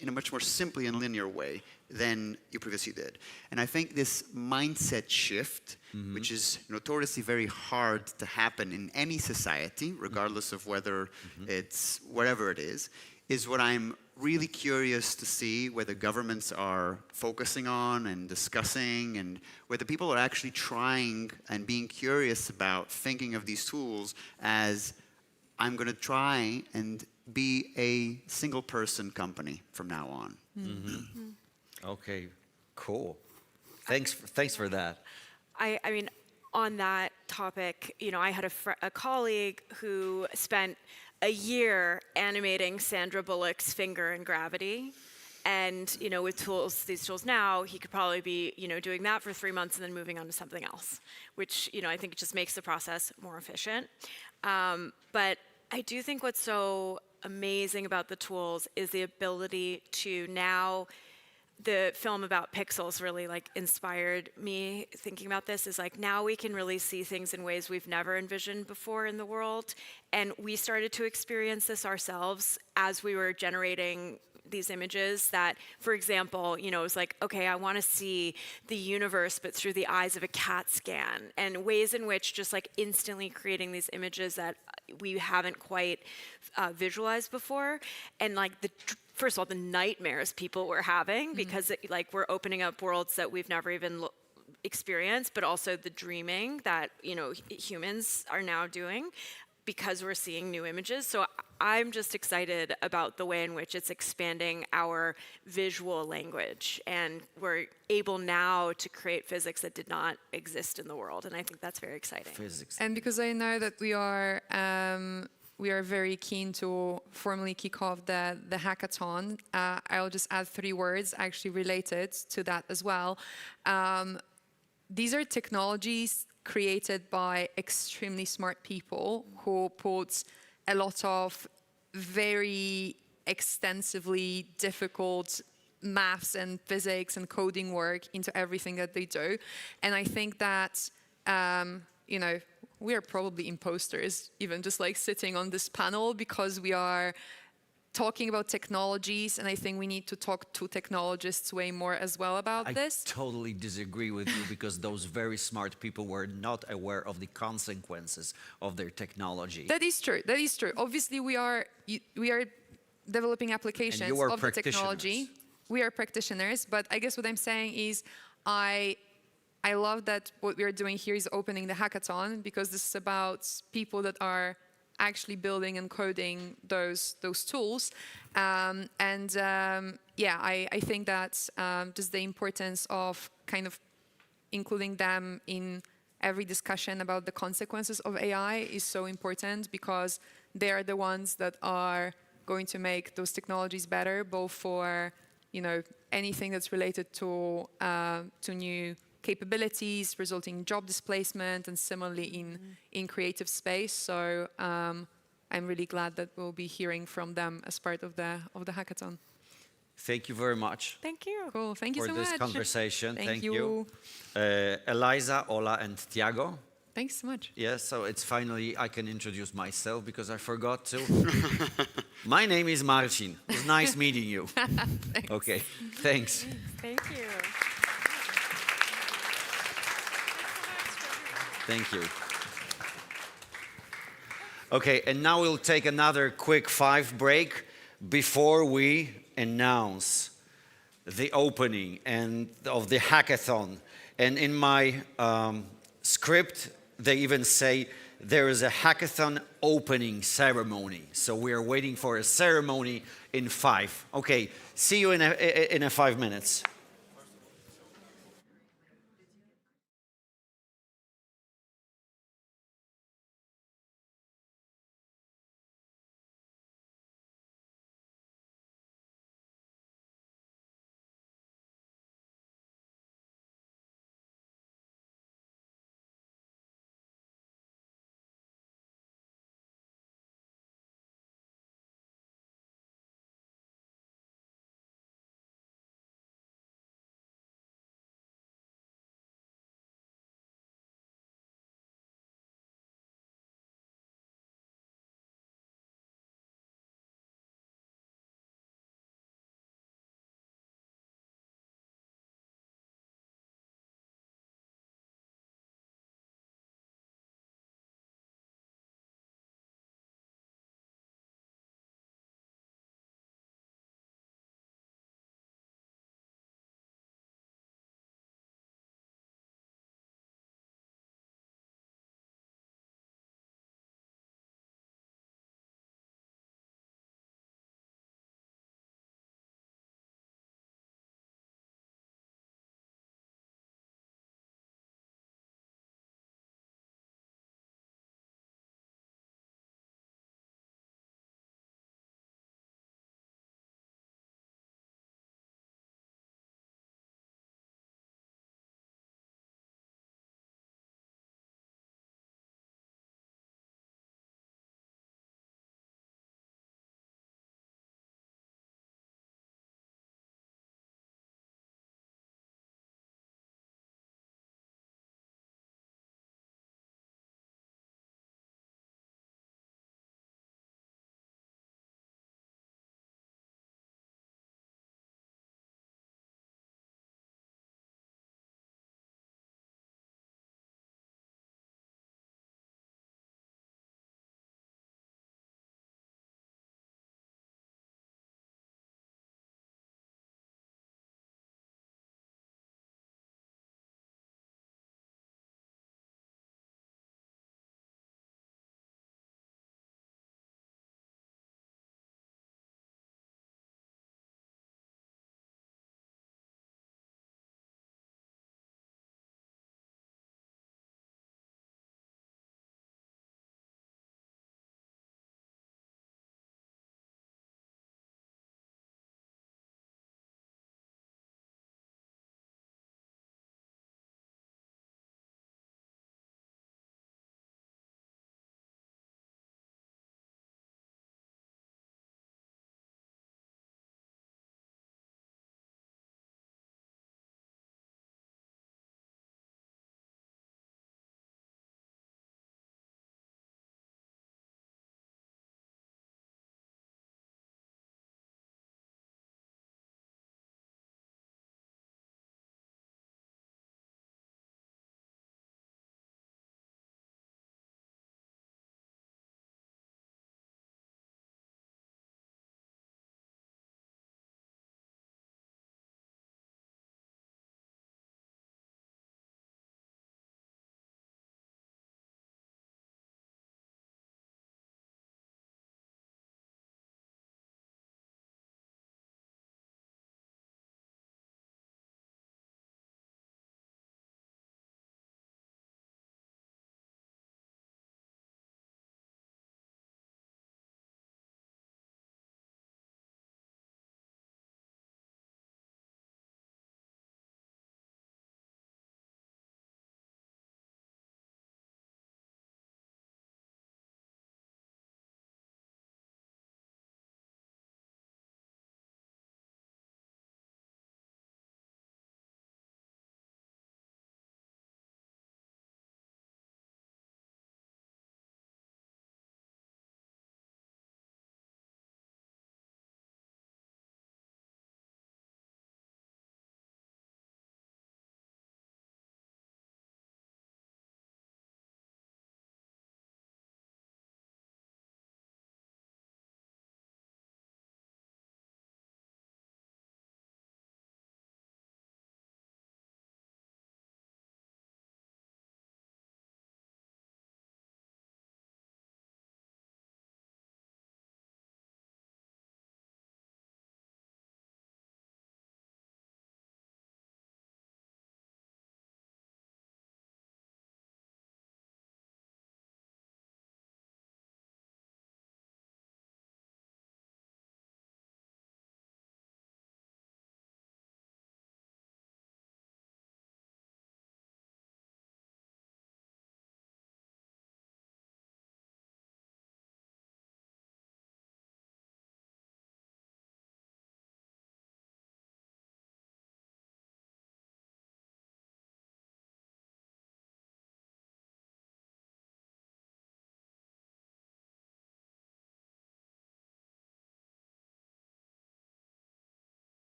in a much more simply and linear way than you previously did. And I think this mindset shift, which is notoriously very hard to happen in any society, regardless of whether it's whatever it is what I'm really curious to see whether governments are focusing on and discussing, and whether people are actually trying and being curious about thinking of these tools as, I'm going to try and be a single person company from now on. Okay, cool. Thanks for that. I mean, on that topic, you know, I had a colleague who spent a year animating Sandra Bullock's finger in Gravity. And, you know, with these tools now, he could probably be, you know, doing that for 3 months and then moving on to something else, which, you know, I think just makes the process more efficient. But I do think what's so amazing about the tools is the ability to now, the film about pixels really like inspired me thinking about this, is like now we can really see things in ways we've never envisioned before in the world. And we started to experience this ourselves as we were generating these images that, for example, you know, it was like, okay, I want to see the universe, but through the eyes of a CAT scan, and ways in which just like instantly creating these images that we haven't quite visualized before. And like first of all, the nightmares people were having because like we're opening up worlds that we've never even experienced, but also the dreaming that, you know, humans are now doing. because we're seeing new images. So I'm just excited about the way in which it's expanding our visual language. And we're able now to create physics that did not exist in the world. And I think that's very exciting. Physics. And because I know that we are very keen to formally kick off the hackathon, I'll just add 3 words actually related to that as well. These are technologies created by extremely smart people who put a lot of very extensively difficult maths and physics and coding work into everything that they do. And I think that, you know, we are probably imposters, even just like sitting on this panel, because we are talking about technologies, and I think we need to talk to technologists way more as well about this. I totally disagree with you because those very smart people were not aware of the consequences of their technology. That is true. That is true. Obviously, we are developing applications of the technology. We are practitioners, but I guess what I'm saying is I love that what we are doing here is opening the hackathon, because this is about people that are actually building and coding those tools. Yeah, I think that just the importance of kind of including them in every discussion about the consequences of AI is so important, because they are the ones that are going to make those technologies better, both for, you know, anything that's related to new capabilities, resulting in job displacement, and similarly in creative space. So I'm really glad that we'll be hearing from them as part of the hackathon. Thank you very much. Thank you. Cool. Thank you for so this much. conversation. Thank you. you. Eliza, Ola, and Tiago. Thanks so much. Yes, so it's finally I can introduce myself because I forgot to. My name is Marcin. It's nice meeting you. Thanks. Okay, thanks. Thank you. Thank you. Okay, and now we'll take another quick 5 break before we announce the opening of the hackathon. And in my script, they even say there is a hackathon opening ceremony. So we are waiting for a ceremony in 5. Okay, see you in a 5 minutes.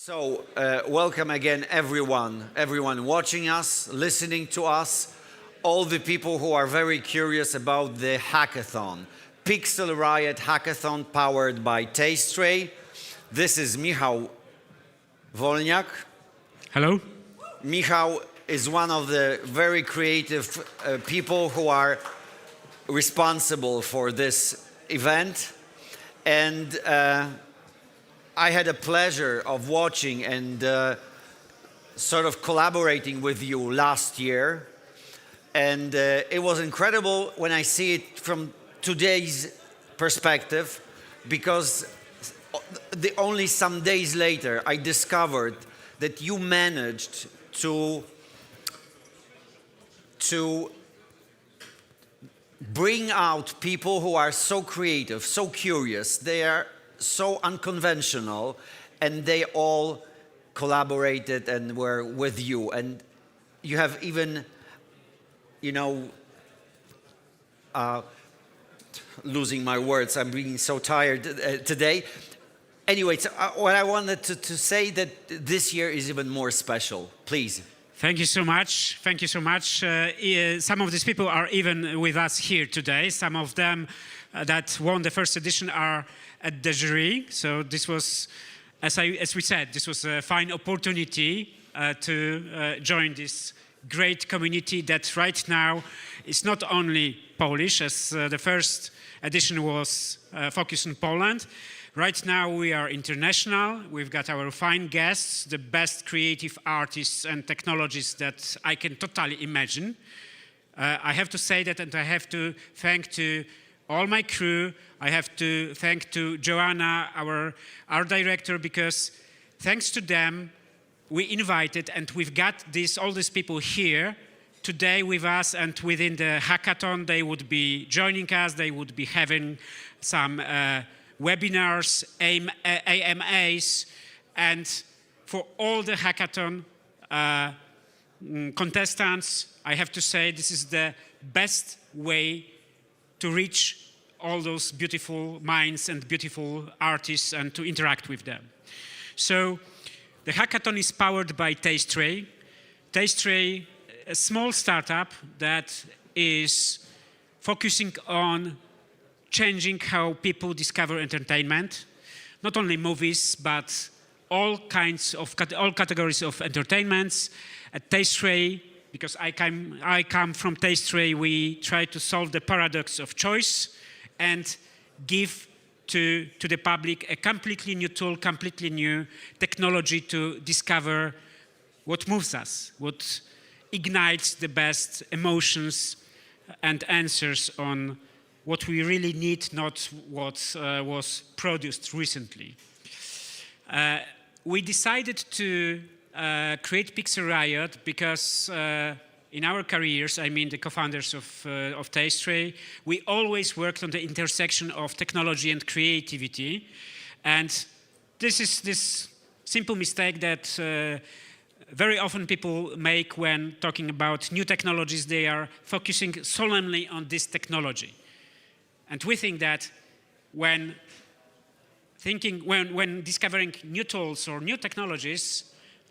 So, welcome again, everyone watching us, listening to us, all the people who are very curious about the hackathon. PixelRiot Hackathon powered by Tastray. This is Michał Wolniak. Hello. Michał is one of the very creative people who are responsible for this event. And I had a pleasure of watching and sort of collaborating with you last year. And it was incredible when I see it from today's perspective, because only some days later I discovered that you managed to bring out people who are so creative, so curious, they are so unconventional, and they all collaborated and were with you. And you have even, you know, losing my words, I'm being so tired today. Anyway, so, what I wanted to say that this year is even more special. Please. Thank you so much. Thank you so much. Some of these people are even with us here today. Some of them that won the first edition are at the jury. So this was, as we said, this was a fine opportunity to join this great community that right now is not only Polish, as the first edition was focused on Poland. Right now we are international. We've got our fine guests, the best creative artists and technologists that I can totally imagine. I have to say that, and I have to thank to all my crew. I have to thank to Joanna, our art director, because thanks to them, we invited and we've got all these people here today with us, and within the hackathon, they would be joining us. They would be having some webinars, AMAs, and for all the hackathon contestants, I have to say this is the best way to reach all those beautiful minds and beautiful artists and to interact with them. So the hackathon is powered by Tastray. Tastray, a small startup that is focusing on changing how people discover entertainment, not only movies, but all categories of entertainments. At Tastray, because I come from Tastray, we try to solve the paradox of choice and give to the public a completely new tool, completely new technology to discover what moves us, what ignites the best emotions and answers on what we really need, not what was produced recently. We decided to create PixelRiot because in our careers, I mean the co-founders of Tastray, we always worked on the intersection of technology and creativity. And this is this simple mistake that very often people make when talking about new technologies. They are focusing solemnly on this technology. And we think that when discovering new tools or new technologies,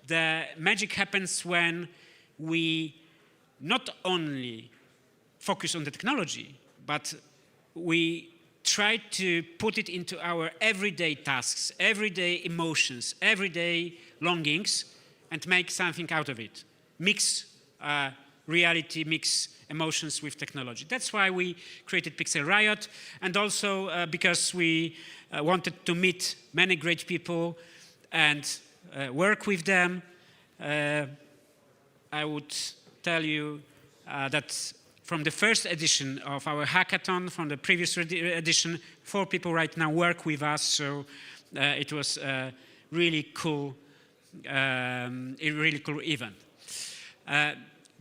the magic happens when we not only focus on the technology, but we try to put it into our everyday tasks, everyday emotions, everyday longings, and make something out of it. Mix reality, mix emotions with technology. That's why we created PixelRiot, and also because we wanted to meet many great people and work with them. I would tell you that from the first edition of our hackathon, from the previous edition, 4 people right now work with us, so it was a really cool event. At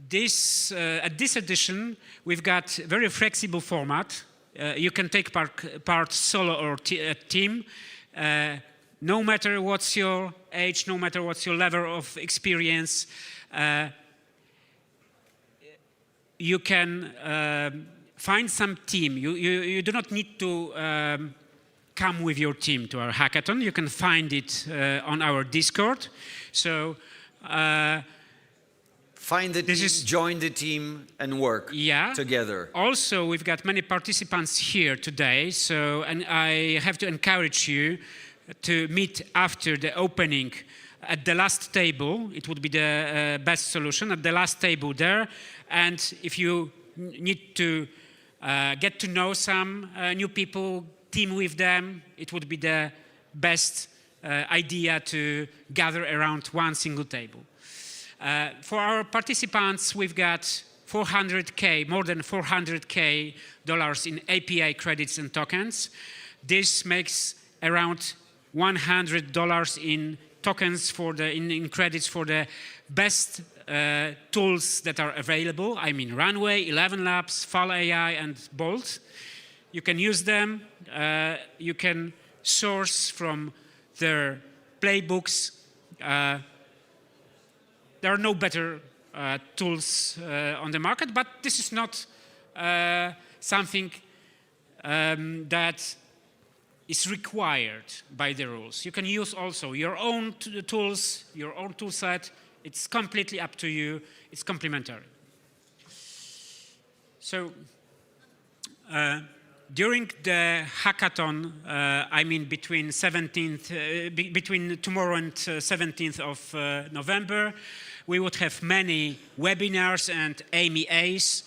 this edition, we've got very flexible format. You can take part solo or a team. No matter what's your age, no matter what's your level of experience, you can find some team. You do not need to come with your team to our hackathon. You can find it on our Discord. So Find the team, join the team, and work together. Also, we've got many participants here today, so and I have to encourage you to meet after the opening at the last table. It would be the best solution at the last table there. And if you need to get to know some new people, team with them, it would be the best idea to gather around one single table. For our participants, we've got $400K, more than $400K in API credits and tokens. This makes around $100 in tokens for in credits for the best tools that are available. I mean Runway, 11 Labs, Fall AI, and Bolt. You can use them. You can source from their playbooks. There are no better tools on the market, but this is not something that is required by the rules. You can use also your own tools, your own tool set. It's completely up to you. It's complementary. So during the hackathon, I mean between tomorrow and 17th of November, we would have many webinars and AMAs.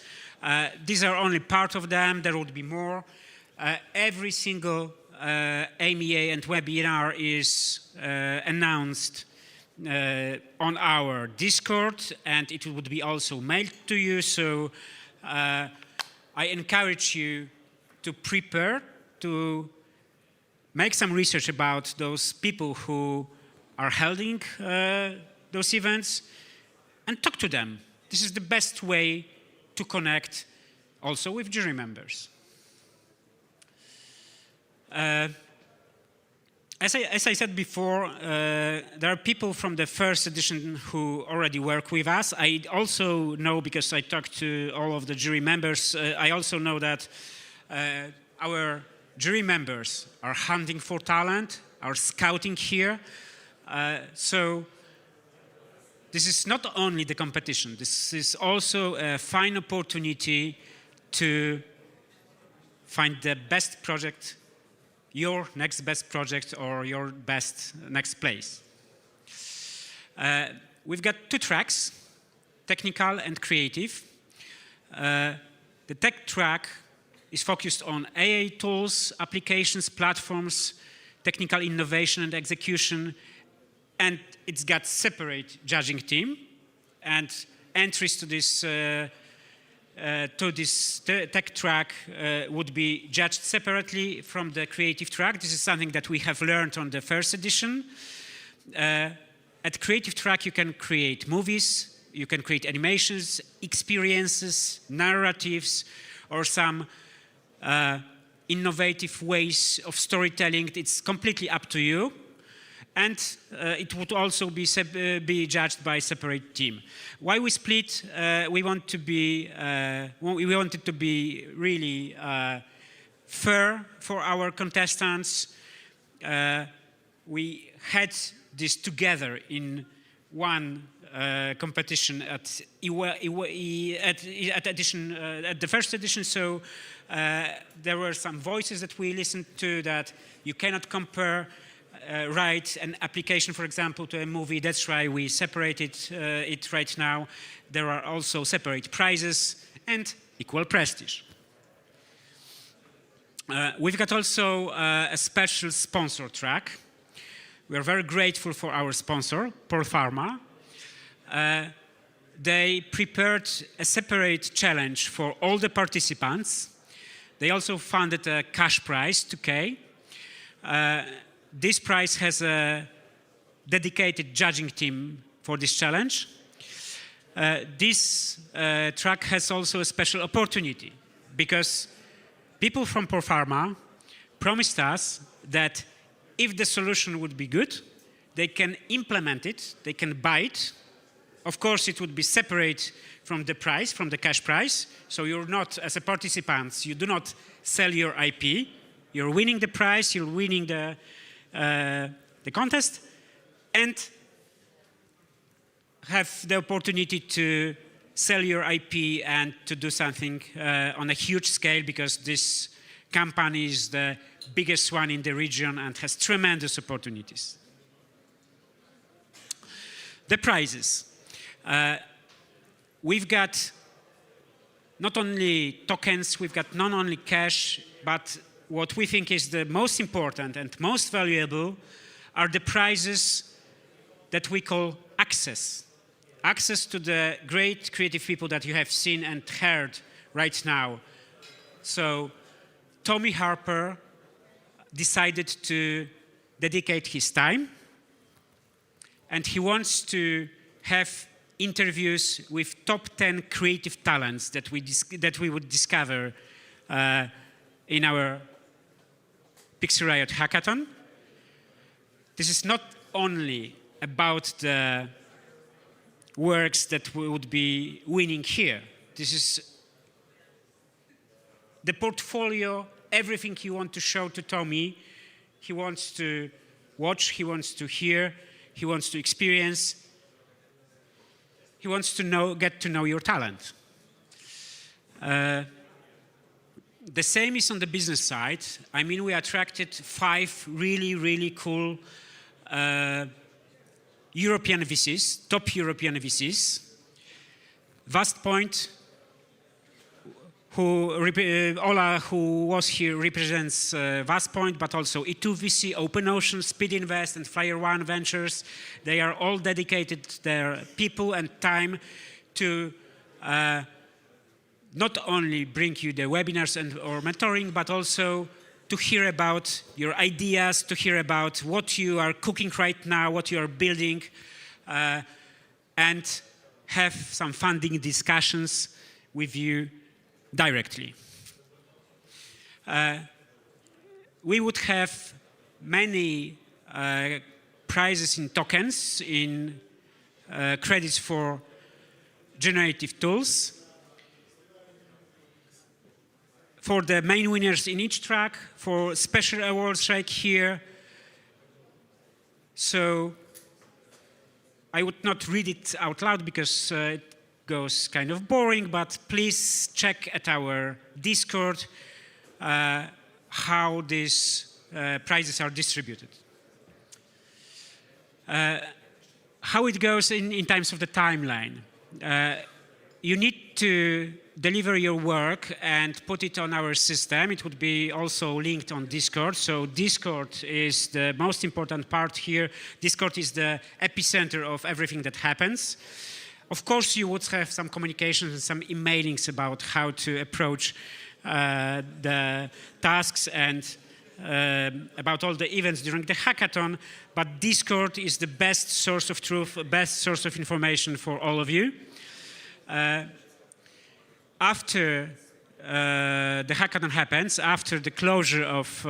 These are only part of them. There would be more. Every single AMA and webinar is announced on our Discord, and it would be also mailed to you. So I encourage you to prepare, to make some research about those people who are holding those events, and talk to them. This is the best way to connect also with jury members. As I said before, there are people from the first edition who already work with us. I also know, because I talked to all of the jury members, I also know that our jury members are hunting for talent, are scouting here. So this is not only the competition, this is also a fine opportunity to find the best project, your next best project, or your best next place. We've got two tracks, technical and creative. The tech track is focused on AI tools, applications, platforms, technical innovation and execution, and it's got separate judging team, and entries to this tech track would be judged separately from the creative track. This is something that we have learned on the first edition. At creative track, you can create movies, you can create animations, experiences, narratives, or some innovative ways of storytelling. It's completely up to you. And it would also be judged by a separate team. Why we split? We wanted to be really fair for our contestants. We had this together in one competition at the first edition. So there were some voices that we listened to that you cannot compare. Write an application, for example, to a movie. That's why we separated it right now. There are also separate prizes and equal prestige. We've got also a special sponsor track. We are very grateful for our sponsor, Pharma. They prepared a separate challenge for all the participants. They also funded a cash prize, 2K. This prize has a dedicated judging team for this challenge. This track has also a special opportunity because people from Pharma promised us that if the solution would be good, they can implement it, they can buy it. Of course, it would be separate from the price, from the cash price. So you're not, as a participant, you do not sell your IP. you're winning the prize, you're winning the contest, and have the opportunity to sell your IP and to do something on a huge scale, because this company is the biggest one in the region and has tremendous opportunities. The prizes. We've got not only tokens, we've got not only cash, but what we think is the most important and most valuable are the prizes that we call access. Access to the great creative people that you have seen and heard right now. So Tommy Harper decided to dedicate his time, and he wants to have interviews with top 10 creative talents that we would discover in our PixelRiot Hackathon. This is not only about the works that we would be winning here. This is the portfolio, everything you want to show to Tommy. He wants to watch, he wants to hear, he wants to experience. He wants to get to know your talent. The same is on the business side. I mean, we attracted 5 really, really cool European VCs, top European VCs. VastPoint, Ola, who was here, represents VastPoint, but also E2VC, OpenOcean, Speed Invest, and Flyer One Ventures. They are all dedicated their people and time to not only bring you the webinars or mentoring, but also to hear about your ideas, to hear about what you are cooking right now, what you are building, and have some funding discussions with you directly. We would have many prizes in tokens, in credits for generative tools. For the main winners in each track, for special awards like here. So I would not read it out loud because it goes kind of boring, but please check at our Discord how these prizes are distributed. How it goes in terms of the timeline. You need to deliver your work and put it on our system. It would be also linked on Discord. So Discord is the most important part here. Discord is the epicenter of everything that happens. Of course, you would have some communications and some emailings about how to approach the tasks and about all the events during the hackathon. But Discord is the best source of truth, best source of information for all of you. After the hackathon happens, after the closure of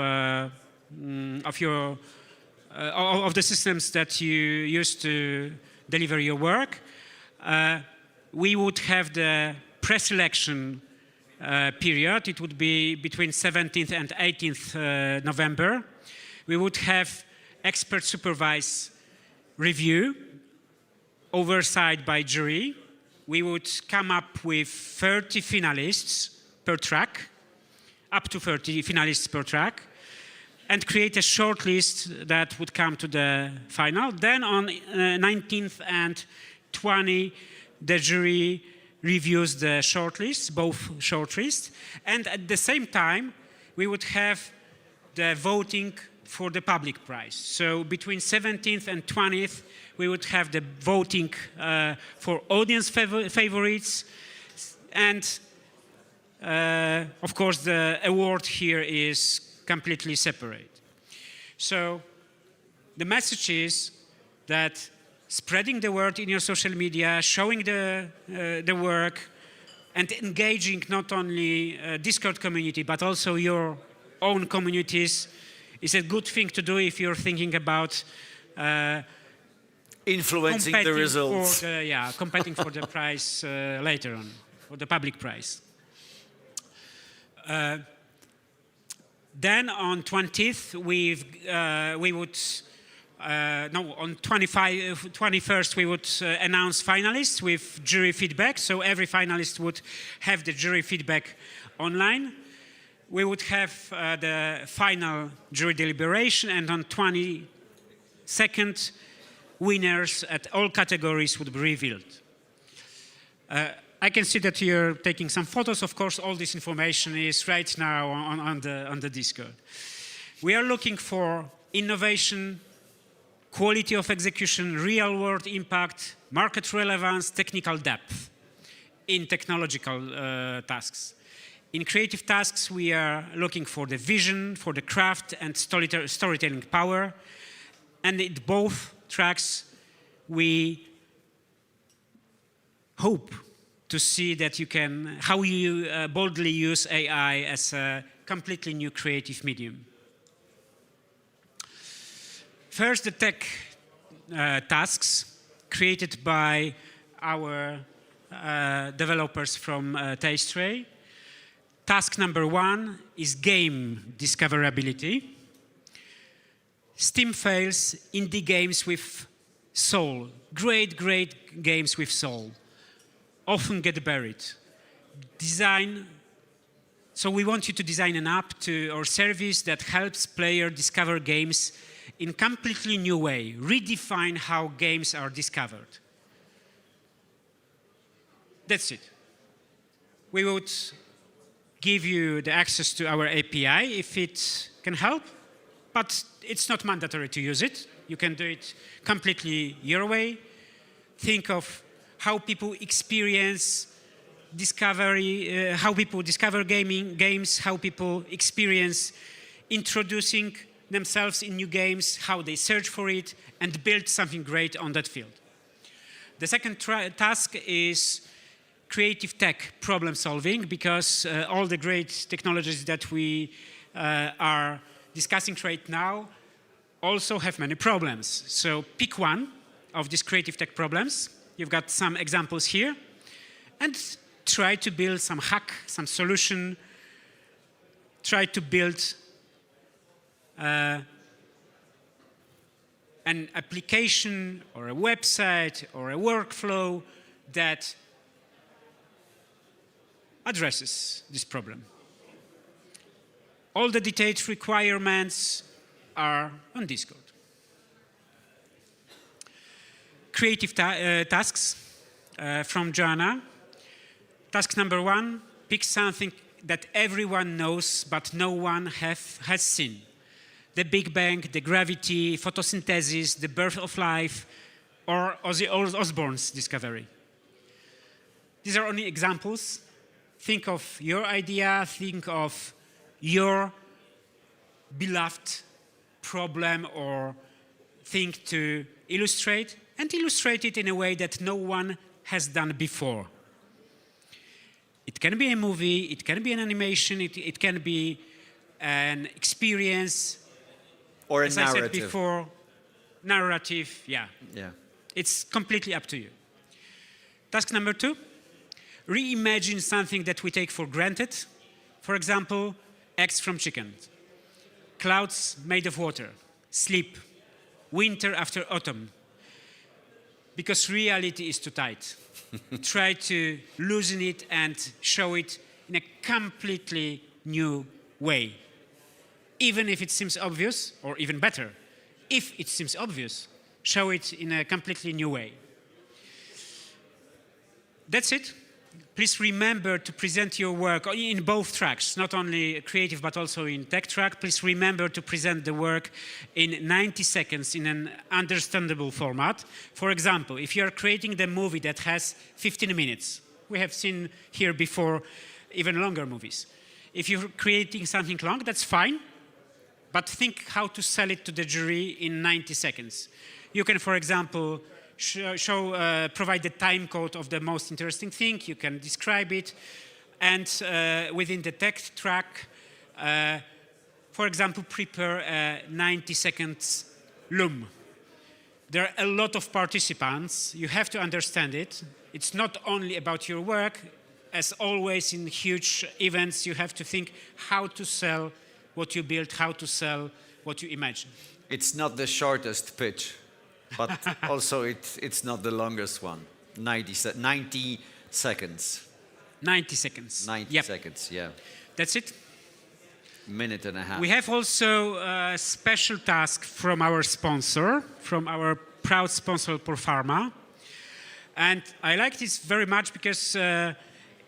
the systems that you use to deliver your work, we would have the pre-selection period. It would be between 17th and 18th November. We would have expert supervised review, oversight by jury. We would come up with 30 finalists per track, up to 30 finalists per track, and create a short list that would come to the final. Then on 19th and 20th, the jury reviews the shortlists, both shortlists, and at the same time, we would have the voting for the public prize. So between 17th and 20th, we would have the voting for audience favorites, and of course the award here is completely separate. So the message is that spreading the word in your social media, showing the work, and engaging not only Discord community, but also your own communities is a good thing to do if you're thinking about influencing the results. Competing for the prize later on, for the public prize. Then on 20th, on 21st, we would announce finalists with jury feedback. So every finalist would have the jury feedback online. We would have the final jury deliberation, and on 22nd, winners at all categories would be revealed. I can see that you're taking some photos. Of course, all this information is right now on the Discord. We are looking for innovation, quality of execution, real-world impact, market relevance, technical depth in technological tasks. In creative tasks, we are looking for the vision, for the craft, and storytelling power. And in both tracks, we hope to see that how you boldly use AI as a completely new creative medium. First, the tech tasks created by our developers from Tastray. Task number 1 is game discoverability. Steam fails indie games with soul. Great games with soul often get buried. So we want you to design an app or service that helps players discover games in a completely new way, redefine how games are discovered. That's it. We would give you the access to our API if it can help, but it's not mandatory to use it. You can do it completely your way. Think of how people experience discovery, how people discover games, how people experience introducing themselves in new games, how they search for it, and build something great on that field. The second task is creative tech problem solving, because all the great technologies that we are discussing right now also have many problems. So pick one of these creative tech problems. You've got some examples here, and try to build some hack, some solution. Try to build an application or a website or a workflow that addresses this problem. All the detailed requirements are on Discord. Creative tasks from Joanna. Task number 1, pick something that everyone knows but no one has seen. The Big Bang, the gravity, photosynthesis, the birth of life, or Ozzy Osbourne's discovery. These are only examples. Think of your idea, think of your beloved problem or thing to illustrate, and illustrate it in a way that no one has done before. It can be a movie, it can be an animation, it can be an experience. Or a as narrative. I said before, narrative, yeah. Yeah. It's completely up to you. Task number 2, reimagine something that we take for granted. For example, eggs from chicken, clouds made of water, sleep, winter after autumn. Because reality is too tight. Try to loosen it and show it in a completely new way. Even if it seems obvious, or even better, if it seems obvious, show it in a completely new way. That's it. Please remember to present your work in both tracks, not only creative but also in tech track. Please remember to present the work in 90 seconds in an understandable format. For example, if you're creating the movie that has 15 minutes, we have seen here before even longer movies. If you're creating something long, that's fine, but think how to sell it to the jury in 90 seconds. You can, for example, provide the time code of the most interesting thing. You can describe it. And within the tech track, for example, prepare a 90 seconds loom. There are a lot of participants. You have to understand it. It's not only about your work. As always in huge events, you have to think how to sell what you build, how to sell what you imagine. It's not the shortest pitch, but also it's not the longest one. 90 seconds. 90 seconds. 90 Yep. seconds, yeah. That's it. Minute and a half. We have also a special task from our sponsor, from our proud sponsor, Polpharma. And I like this very much because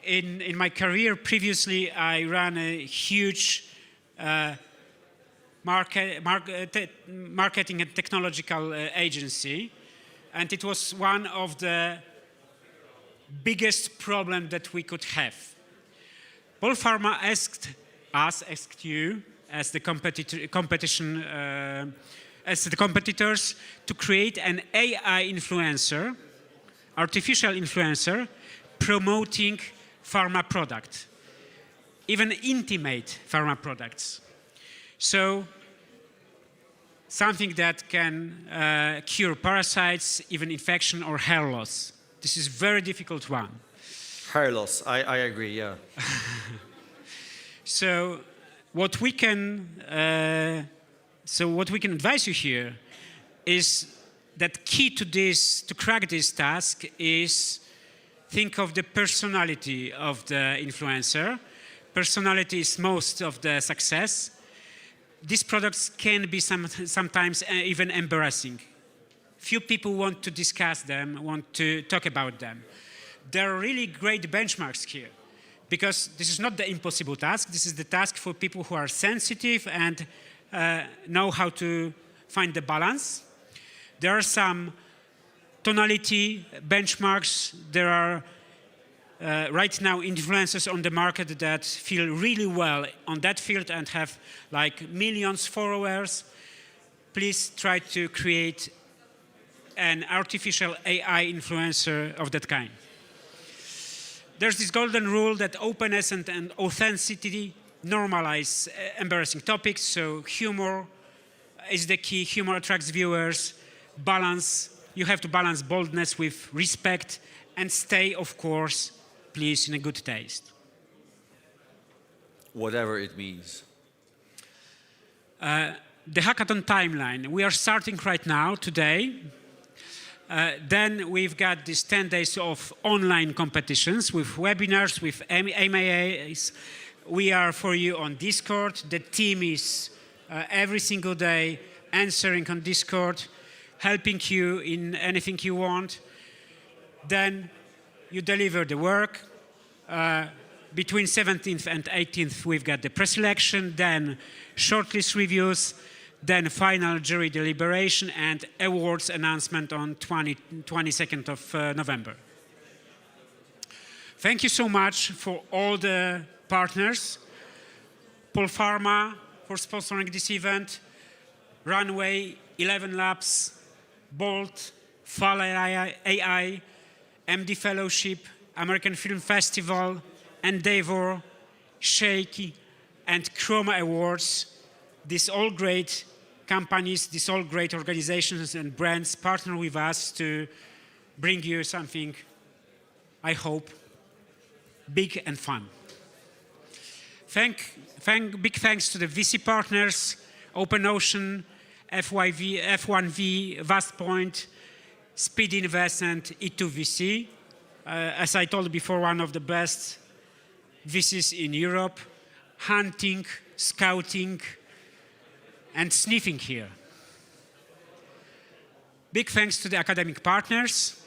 in my career previously, I ran a huge marketing and technological agency. And it was one of the biggest problems that we could have. Polpharma asked you as the competitors to create an AI influencer, artificial influencer, promoting pharma product, even intimate pharma products. So something that can cure parasites, even infection or hair loss. This is a very difficult one. Hair loss, I agree, yeah. So what we can advise you here is that key to this, to crack this task, is think of the personality of the influencer. Personality is most of the success. These products can be sometimes even embarrassing. Few people want to discuss them, want to talk about them. There are really great benchmarks here, because this is not the impossible task. This is the task for people who are sensitive and know how to find the balance. There are some tonality benchmarks. There are right now influencers on the market that feel really well on that field and have like millions of followers. Please try to create an artificial AI influencer of that kind. There's this golden rule that openness and authenticity normalize embarrassing topics, so humor is the key. Humor attracts viewers. Balance, you have to balance boldness with respect, and stay, of course, please, in a good taste. Whatever it means. The hackathon timeline, we are starting right now, today. Then we've got these 10 days of online competitions with webinars, with AMAs. We are for you on Discord. The team is every single day answering on Discord, helping you in anything you want. Then you deliver the work. Between 17th and 18th, we've got the pre-selection, then shortlist reviews, then final jury deliberation and awards announcement on 22nd of November. Thank you so much for all the partners. Polpharma for sponsoring this event, Runway, 11 Labs, Bolt, Fall AI, MD Fellowship, American Film Festival, Endeavor, Shake, and Chroma Awards. These all great companies, these all great organizations and brands partner with us to bring you something, I hope, big and fun. Big thanks to the VC partners, OpenOcean, F1V, VastPoint, Speed Invest, and E2VC. As I told before, one of the best VCs in Europe, hunting, scouting, and sniffing here. Big thanks to the academic partners.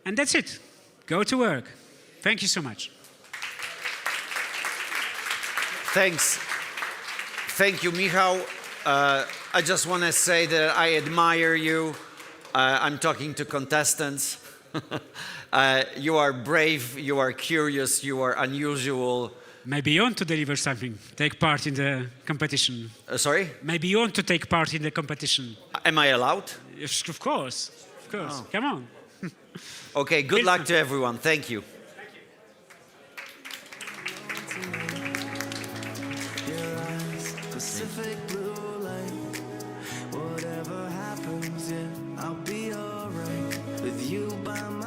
And that's it. Go to work. Thank you so much. Thanks. Thank you, Michał. I just want to say that I admire you. I'm talking to contestants. You are brave, you are curious, you are unusual. Maybe you want to deliver something, take part in the competition. Sorry? Maybe you want to take part in the competition. Am I allowed? Yes, of course. Of course. Oh. Come on. Okay, good luck to everyone. Thank you. Pacific blue light. Whatever happens, yeah, I'll be alright with you by my